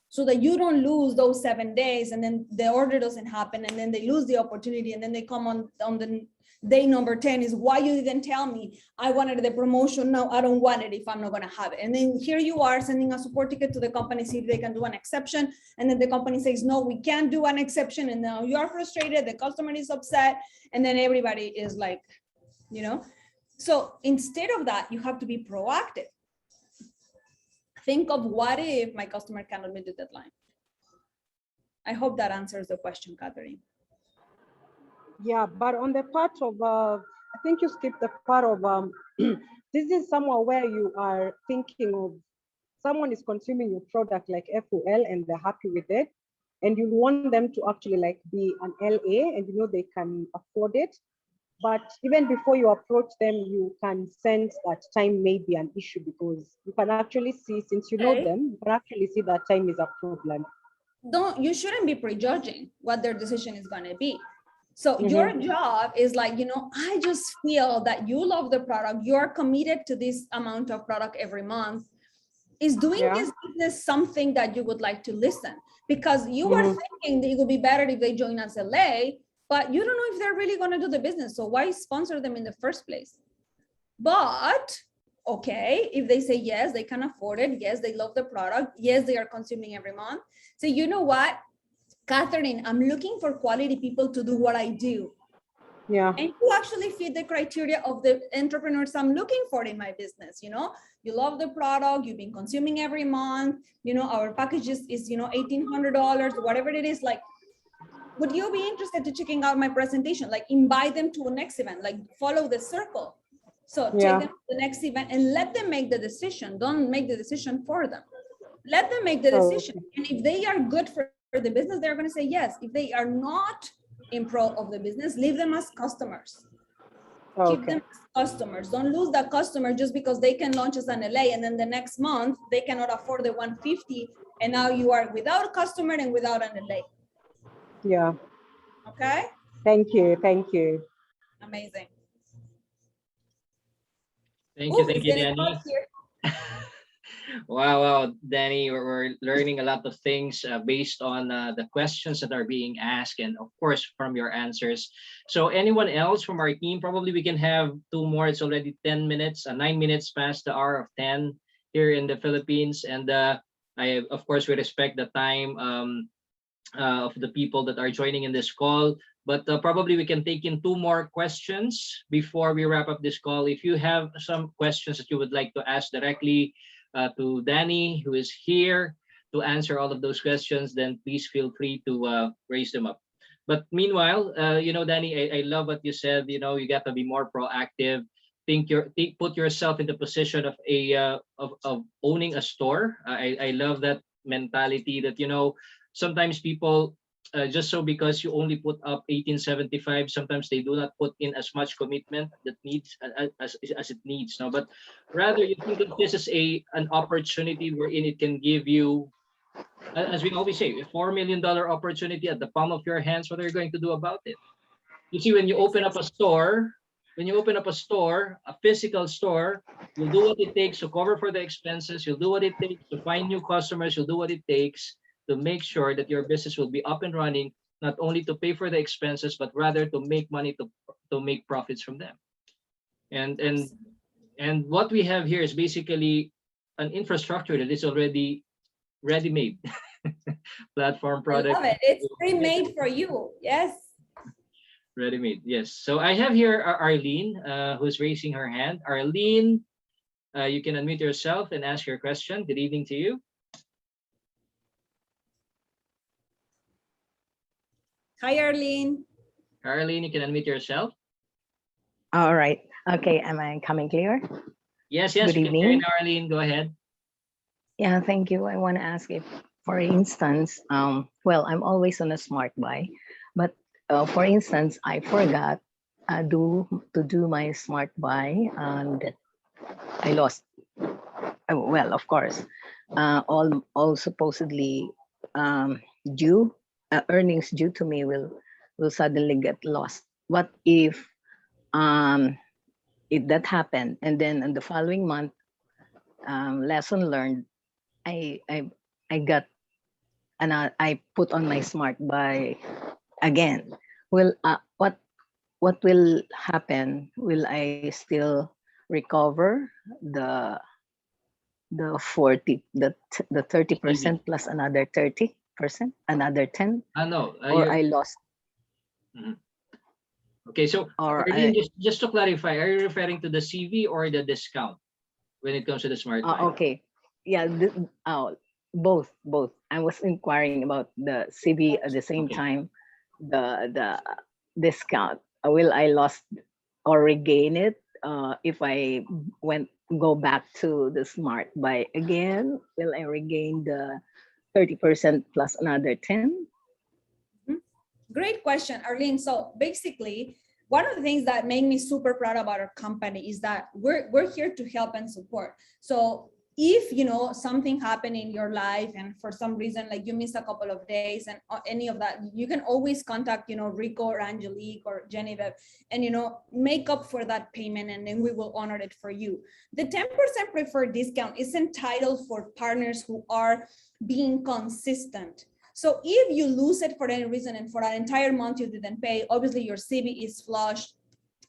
so that you don't lose those 7 days and then the order doesn't happen and then they lose the opportunity and then they come on the day number 10 is why you didn't tell me. I wanted the promotion. Now I don't want it if I'm not going to have it. And then here you are sending a support ticket to the company, see if they can do an exception. And then the company says, no, we can't do an exception. And now you are frustrated. The customer is upset. And then everybody is like, so instead of that, you have to be proactive. Think of what if my customer cannot meet the deadline. I hope that answers the question, Catherine.
Yeah, but on the part of, I think you skipped the part of, this is somewhere where you are thinking of someone is consuming your product like FOL and they're happy with it. And you want them to actually like be an LA and they can afford it. But even before you approach them, you can sense that time may be an issue because you can actually see, since you know them, you can actually see that time is a problem.
You shouldn't be prejudging what their decision is going to be. So your job is like, I just feel that you love the product. You're committed to this amount of product every month. Is doing this business something that you would like to listen? Because you were thinking that it would be better if they join us LA, but you don't know if they're really going to do the business. So why sponsor them in the first place? But okay, if they say yes, they can afford it. Yes, they love the product. Yes, they are consuming every month. So you know what, Catherine, I'm looking for quality people to do what I do. Yeah. And you actually fit the criteria of the entrepreneurs I'm looking for in my business. You love the product, you've been consuming every month, our package is $1,800, whatever it is. Like, would you be interested to checking out my presentation? Like, invite them to a next event, like follow the circle. So take them to the next event and let them make the decision. Don't make the decision for them. Let them make the decision. And if they are good for the business, they're going to say yes. If they are not in pro of the business, leave them as customers. Keep them as customers. Don't lose that customer just because they can launch as an LA and then the next month they cannot afford the 150 and now you are without a customer and without an LA.
Yeah.
Okay.
Thank you. Thank you.
Amazing.
Thank you, Danny. Wow, Danny, we're learning a lot of things based on the questions that are being asked, and of course from your answers. So, anyone else from our team? Probably we can have two more. It's already 10 minutes, 9 minutes past the hour of 10 here in the Philippines, and I, of course, we respect the time of the people that are joining in this call. But probably we can take in two more questions before we wrap up this call. If you have some questions that you would like to ask directly to Danny, who is here to answer all of those questions, then please feel free to raise them up. But meanwhile, Danny, I love what you said. You got to be more proactive. Put yourself in the position of of owning a store. I love that mentality that sometimes people just so because you only put up 1875, sometimes they do not put in as much commitment that needs as it needs now, but rather you think of this as an opportunity wherein it can give you, as we always say, a $4 million opportunity at the palm of your hands. What are you going to do about it? You see, when you open up a store, a physical store, you'll do what it takes to cover for the expenses. You'll do what it takes to find new customers. You'll do what it takes to make sure that your business will be up and running, not only to pay for the expenses, but rather to make money to make profits from them. And what we have here is basically an infrastructure that is already ready-made platform
I
product.
love it. It's pre-made for you. Yes.
Ready-made, yes. So I have here Arlene, who's raising her hand. Arlene, you can unmute yourself and ask your question. Good evening to you.
Hi, Arlene.
Arlene, you can unmute yourself.
All right. Okay. Am I coming clear?
Yes,
Good
we can hear you
evening.
now, Arlene. Go ahead.
Yeah, thank you. I want to ask if, for instance, well, I'm always on a smart buy, but for instance, I forgot to do my smart buy and I lost. Well, of course, all supposedly due earnings due to me will suddenly get lost. What if that happened and then in the following month, lesson learned, I got and I put on my smart buy again. Will what will happen? Will I still recover the 30% plus another 30%, another 10,
No,
or I lost?
Mhm. Okay, so
Or
Arlene, just to clarify, are you referring to the CV or the discount when it comes to the smart buy?
okay, yeah, both. I was inquiring about the CV at the same
Okay.
time, the discount. Will I lost or regain it if I go back to the smart buy again? Will I regain the 30% plus another 10?
Great question, Arlene. So basically, one of the things that made me super proud about our company is that we're here to help and support. So if something happened in your life and for some reason like you missed a couple of days and any of that, you can always contact Rico or Angelique or Genevieve and make up for that payment, and then we will honor it for you. The 10% preferred discount is entitled for partners who are being consistent. So if you lose it for any reason and for an entire month you didn't pay, obviously your CV is flushed,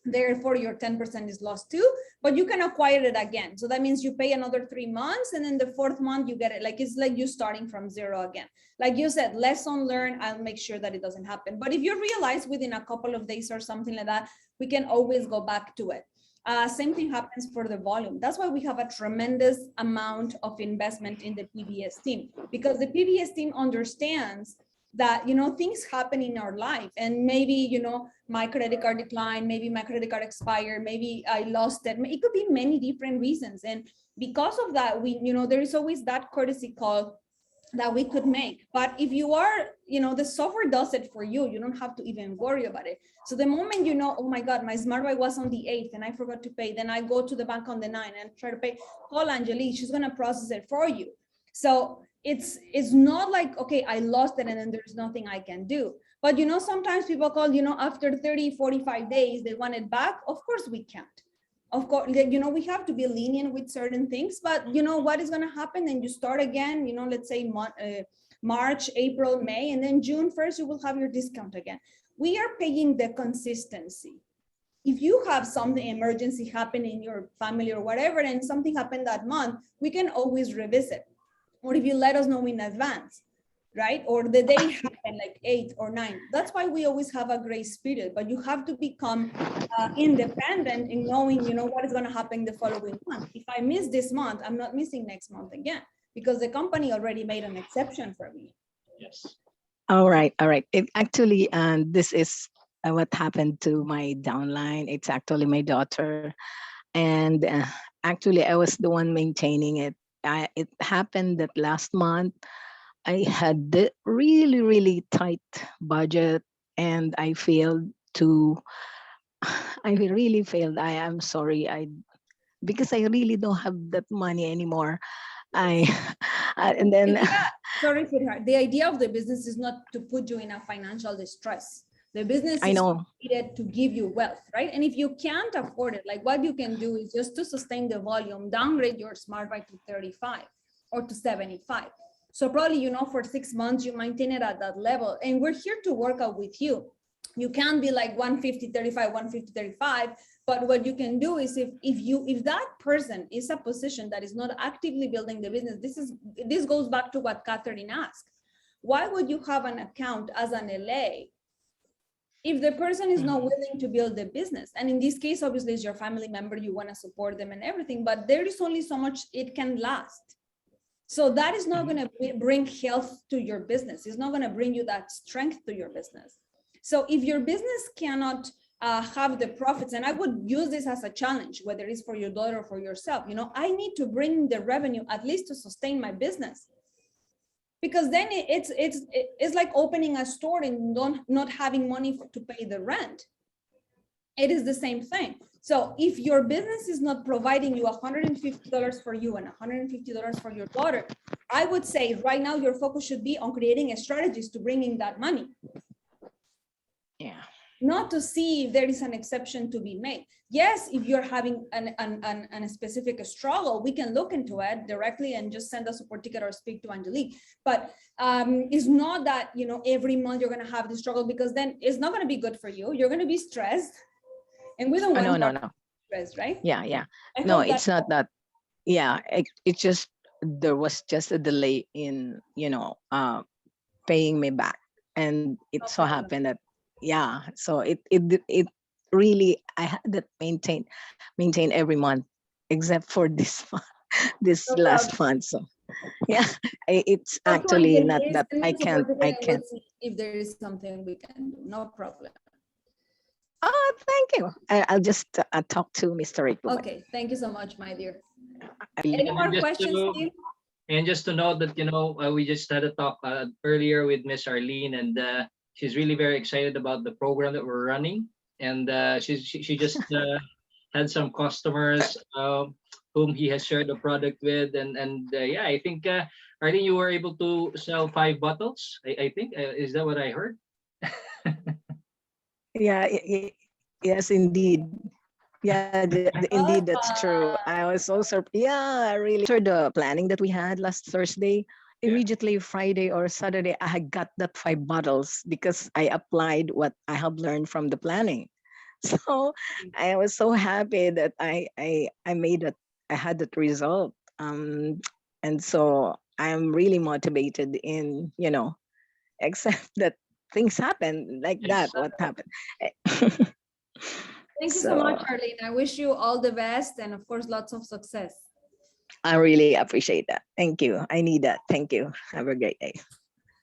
therefore your 10% is lost too, but you can acquire it again. So that means you pay another 3 months and then the 4th month you get it. Like it's like you starting from zero again. Like you said, lesson learned, I'll make sure that it doesn't happen. But if you realize within a couple of days or something like that, we can always go back to it. Same thing happens for the volume. That's why we have a tremendous amount of investment in the PBS team, because the PBS team understands that things happen in our life, and maybe my credit card declined, maybe my credit card expired, maybe I lost it. It could be many different reasons, and because of that, we there is always that courtesy call that we could make. But if you are the software does it for you, you don't have to even worry about it. So the moment oh my god, my smart buy was on the 8th and I forgot to pay, then I go to the bank on the 9th and try to pay, call Angelique, she's going to process it for you. So it's not like, okay, I lost it and then there's nothing I can do. But sometimes people call after 30-45 days they want it back. Of course we can't. Of course, like, you know, we have to be lenient with certain things, but you know what is going to happen, and you start again, you know, let's say March, April, May, and then June 1st, you will have your discount again. We are paying the consistency. If you have something emergency happen in your family or whatever, and something happened that month, we can always revisit. Or if you let us know in advance, right? Or the day happened like 8 or 9. That's why we always have a grace period, but you have to become independent in knowing, you know, what is going to happen the following month. If I miss this month, I'm not missing next month again, because the company already made an exception for me.
Yes.
All right, all right. It actually, this is what happened to my downline. It's actually my daughter, and actually, I was the one maintaining it. It happened that last month I had the really, really tight budget, and I failed to. I really failed. I am sorry. Because I really don't have that money anymore. I and then
Sorry, sweetheart. The idea of the business is not to put you in a financial distress. The business
I
is
know.
created to give you wealth, right? And if you can't afford it, like what you can do is just to sustain the volume, downgrade your smart buy to 35 or to 75. So probably, you know, for 6 months, you maintain it at that level. And we're here to work out with you. You can't be like 150, 35, 150, 35. But what you can do is if that person is a position that is not actively building the business, this goes back to what Catherine asked. Why would you have an account as an LA if the person is not willing to build the business? And in this case, obviously, it's your family member, you want to support them and everything, but there is only so much it can last. So that is not going to bring health to your business. It's not going to bring you that strength to your business. So if your business cannot have the profits, and I would use this as a challenge, whether it's for your daughter or for yourself, you know, I need to bring the revenue at least to sustain my business. Because then it's like opening a store and not having money to pay the rent. It is the same thing. So if your business is not providing you $150 for you and $150 for your daughter, I would say right now your focus should be on creating strategies to bring in that money.
Yeah.
Not to see if there is an exception to be made. Yes, if you're having a specific struggle, we can look into it directly and just send a support ticket or speak to Angelique. But it's not that, you know, every month you're going to have this struggle, because then it's not going to be good for you. You're going to be stressed, and we don't want
No.
stress, right?
Yeah. No, it's not that. Yeah, it just, there was just a delay in, you know, paying me back, and it so happened that, yeah, so it really, I had that maintain every month except for this this last month. So yeah, it's actually not that I can't.
If there is something we can do, no problem.
Oh, thank you. I'll just talk to Mr. Rick.
Okay, thank you so much, my dear.
Any
Any more questions, Steve?
And just to note that, you know, we just had a talk earlier with Miss Arlene, and she's really very excited about the program that we're running. And she just had some customers whom he has shared the product with. And yeah, I think, Arlene, you were able to sell 5 bottles, I think. Is that what I heard?
Yeah, yes, indeed. Yeah, indeed, that's true. I was so surprised. Yeah, really. After the planning that we had last Thursday, immediately Friday or Saturday, I had got that 5 bottles because I applied what I have learned from the planning. So I was so happy that I made it. I had that result. And so I'm really motivated in, you know, except that things happen like that. What happened?
Thank you so much, Arlene. I wish you all the best, and of course, lots of success.
I really appreciate that. Thank you. I need that. Thank you. Have a great day.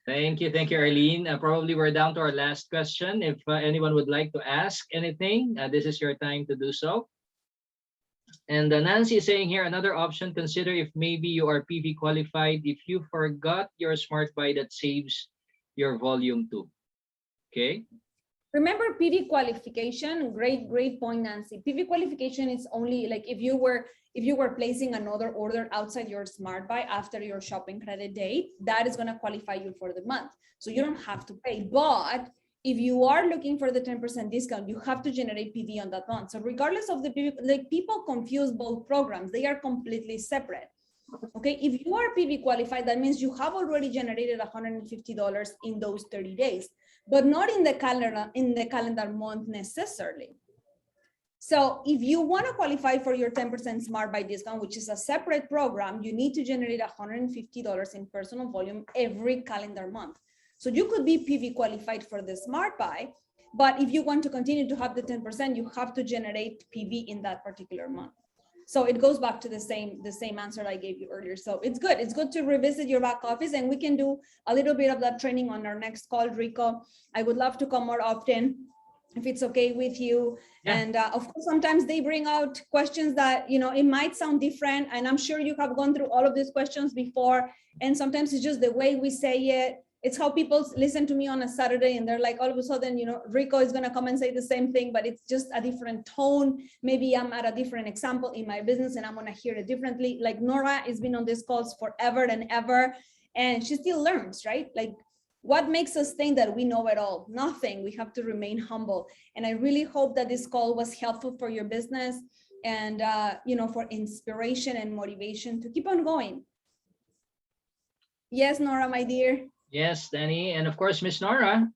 Thank you, Arlene. Probably we're down to our last question. If anyone would like to ask anything, this is your time to do so. And Nancy is saying here, another option, consider if maybe you are PV qualified if you forgot your smart buy that saves your volume too. Okay.
Remember PV qualification, great point, Nancy. PV qualification is only like if you were placing another order outside your smart buy after your shopping credit date, that is going to qualify you for the month. So you don't have to pay. But if you are looking for the 10% discount, you have to generate PV on that month. So regardless of the PV, like people confuse both programs, they are completely separate. Okay, if you are PV qualified, that means you have already generated $150 in those 30 days, but not in the calendar month necessarily. So if you want to qualify for your 10% Smart Buy discount, which is a separate program, you need to generate $150 in personal volume every calendar month. So you could be PV qualified for the Smart Buy, but if you want to continue to have the 10%, you have to generate PV in that particular month. So it goes back to the same answer I gave you earlier. So it's good. It's good to revisit your back office, and we can do a little bit of that training on our next call, Rico. I would love to come more often if it's okay with you.
Yeah.
And of course, sometimes they bring out questions that, you know, it might sound different. And I'm sure you have gone through all of these questions before. And sometimes it's just the way we say it. It's how people listen to me on a Saturday and they're like, all of a sudden, you know, Rico is going to come and say the same thing, but it's just a different tone. Maybe I'm at a different example in my business and I'm going to hear it differently. Like Nora has been on these calls forever and ever, and she still learns, right? Like, what makes us think that we know it all? Nothing. We have to remain humble. And I really hope that this call was helpful for your business and, you know, for inspiration and motivation to keep on going. Yes, Nora, my dear.
Yes, Danny. And of course, Miss Nora,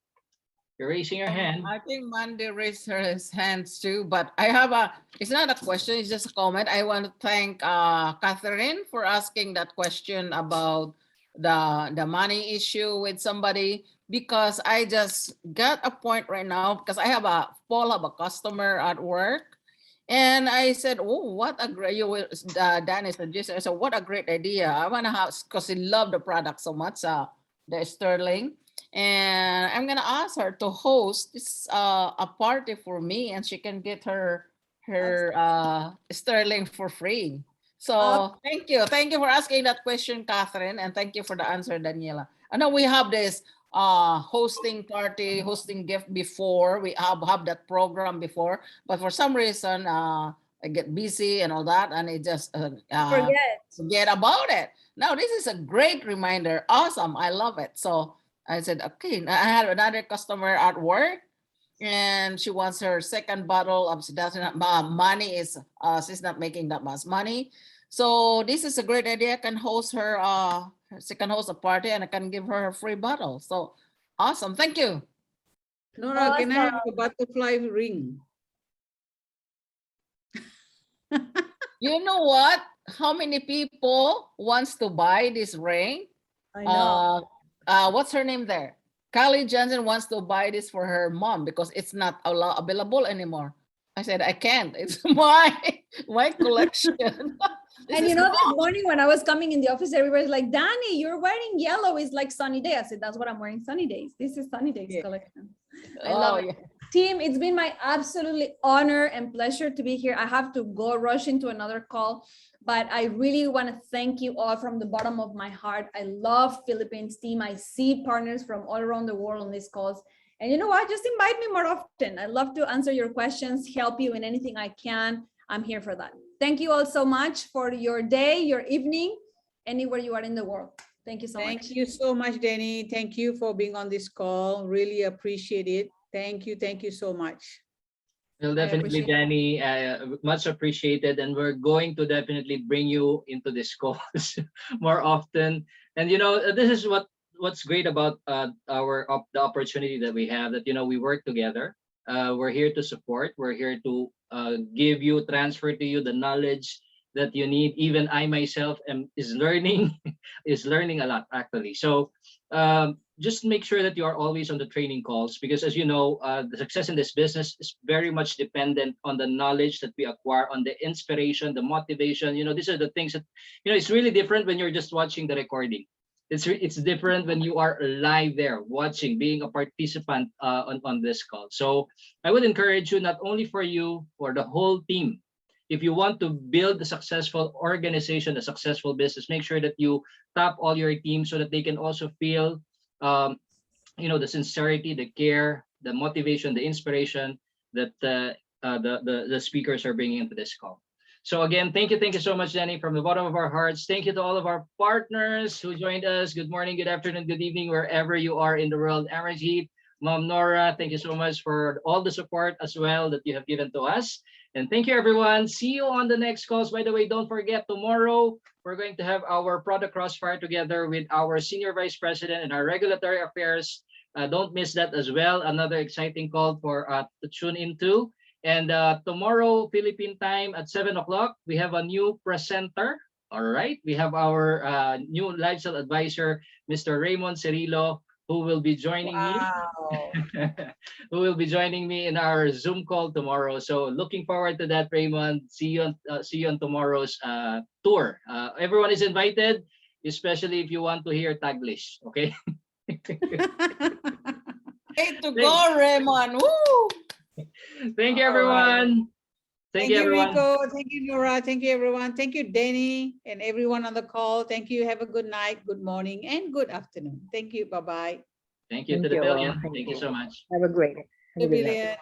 you're raising your hand.
I think Mandy raised his hands too, but I have it's not a question, it's just a comment. I want to thank Catherine for asking that question about the money issue with somebody, because I just got a point right now, because I have a customer at work. And I said, oh, what a great, Danny suggested, so what a great idea. I want to have, because he loved the product so much, the Sterling. And I'm gonna ask her to host this a party for me, and she can get her Sterling for free. So thank you for asking that question, Catherine, and thank you for the answer, Daniela. I know we have this hosting party, hosting gift before. We have that program before, but for some reason I get busy and all that, and it just forget about it. Now this is a great reminder. Awesome, I love it. So I said, okay. I had another customer at work, and she wants her second bottle of, she doesn't money is she's not making that much money. So this is a great idea. I can host her she can host a party, and I can give her a free bottle. So awesome. Thank you.
Nora, can I have a butterfly ring?
You know what? How many people wants to buy this ring?
I know.
What's her name there? Kylie Johnson wants to buy this for her mom because it's not available anymore. I said, I can't. It's my collection.
And you know, this morning when I was coming in the office, everybody's like, Danny, you're wearing yellow. It's like sunny day. I said, that's what I'm wearing, sunny days. This is sunny days collection. I love it. Team, it's been my absolutely honor and pleasure to be here. I have to go rush into another call, but I really want to thank you all from the bottom of my heart. I love Philippines team. I see partners from all around the world on these calls. And you know what? Just invite me more often. I love to answer your questions, help you in anything I can. I'm here for that. Thank you all so much for your day, your evening, anywhere you are in the world. Thank you so much.
Thank you so much, Danny. Thank you for being on this call. Really appreciate it. Thank you so much.
Well, definitely, Danny, much appreciated, and we're going to definitely bring you into this calls more often. And you know, this is what's great about the opportunity that we have, that you know, we work together. We're here to support. We're here to give you, transfer to you the knowledge that you need. Even I myself is learning a lot actually. So just make sure that you are always on the training calls, because as you know, the success in this business is very much dependent on the knowledge that we acquire, on the inspiration, the motivation. You know, these are the things that, you know, it's really different when you're just watching the recording. It's different when you are live there watching, being a participant on this call. So I would encourage you, not only for you, for the whole team, if you want to build a successful organization, a successful business, make sure that you tap all your team so that they can also feel you know, the sincerity, the care, the motivation, the inspiration that the speakers are bringing into this call. So again, thank you so much, Danny, from the bottom of our hearts. Thank you to all of our partners who joined us. Good morning, good afternoon, good evening, wherever you are in the world. Amarjeet, Ma'am Nora, thank you so much for all the support as well that you have given to us. And thank you, everyone. See you on the next calls. By the way, don't forget, tomorrow we're going to have our product crossfire together with our Senior Vice President and our Regulatory Affairs. Don't miss that as well. Another exciting call for to tune into. And tomorrow, Philippine time at 7 o'clock, we have a new presenter. All right, we have our new lifestyle advisor, Mr. Raymond Cirillo, who will be joining me.
Wow.
Who will be joining me in our Zoom call tomorrow. So looking forward to that, Raymond. See you on tomorrow's tour. Everyone is invited, especially if you want to hear Taglish. Okay.
Way to go, Raymond. Woo!
Thank you,
All right.
everyone. Thank you, everyone.
Rico. Thank you, Nora. Thank you, everyone. Thank you, Danny, and everyone on the call. Thank you. Have a good night, good morning, and good afternoon. Thank you. Bye-bye.
Thank you to
Thank
the
you all.
billion. Thank you so much.
Have a great. Have a
The
good night.
billion.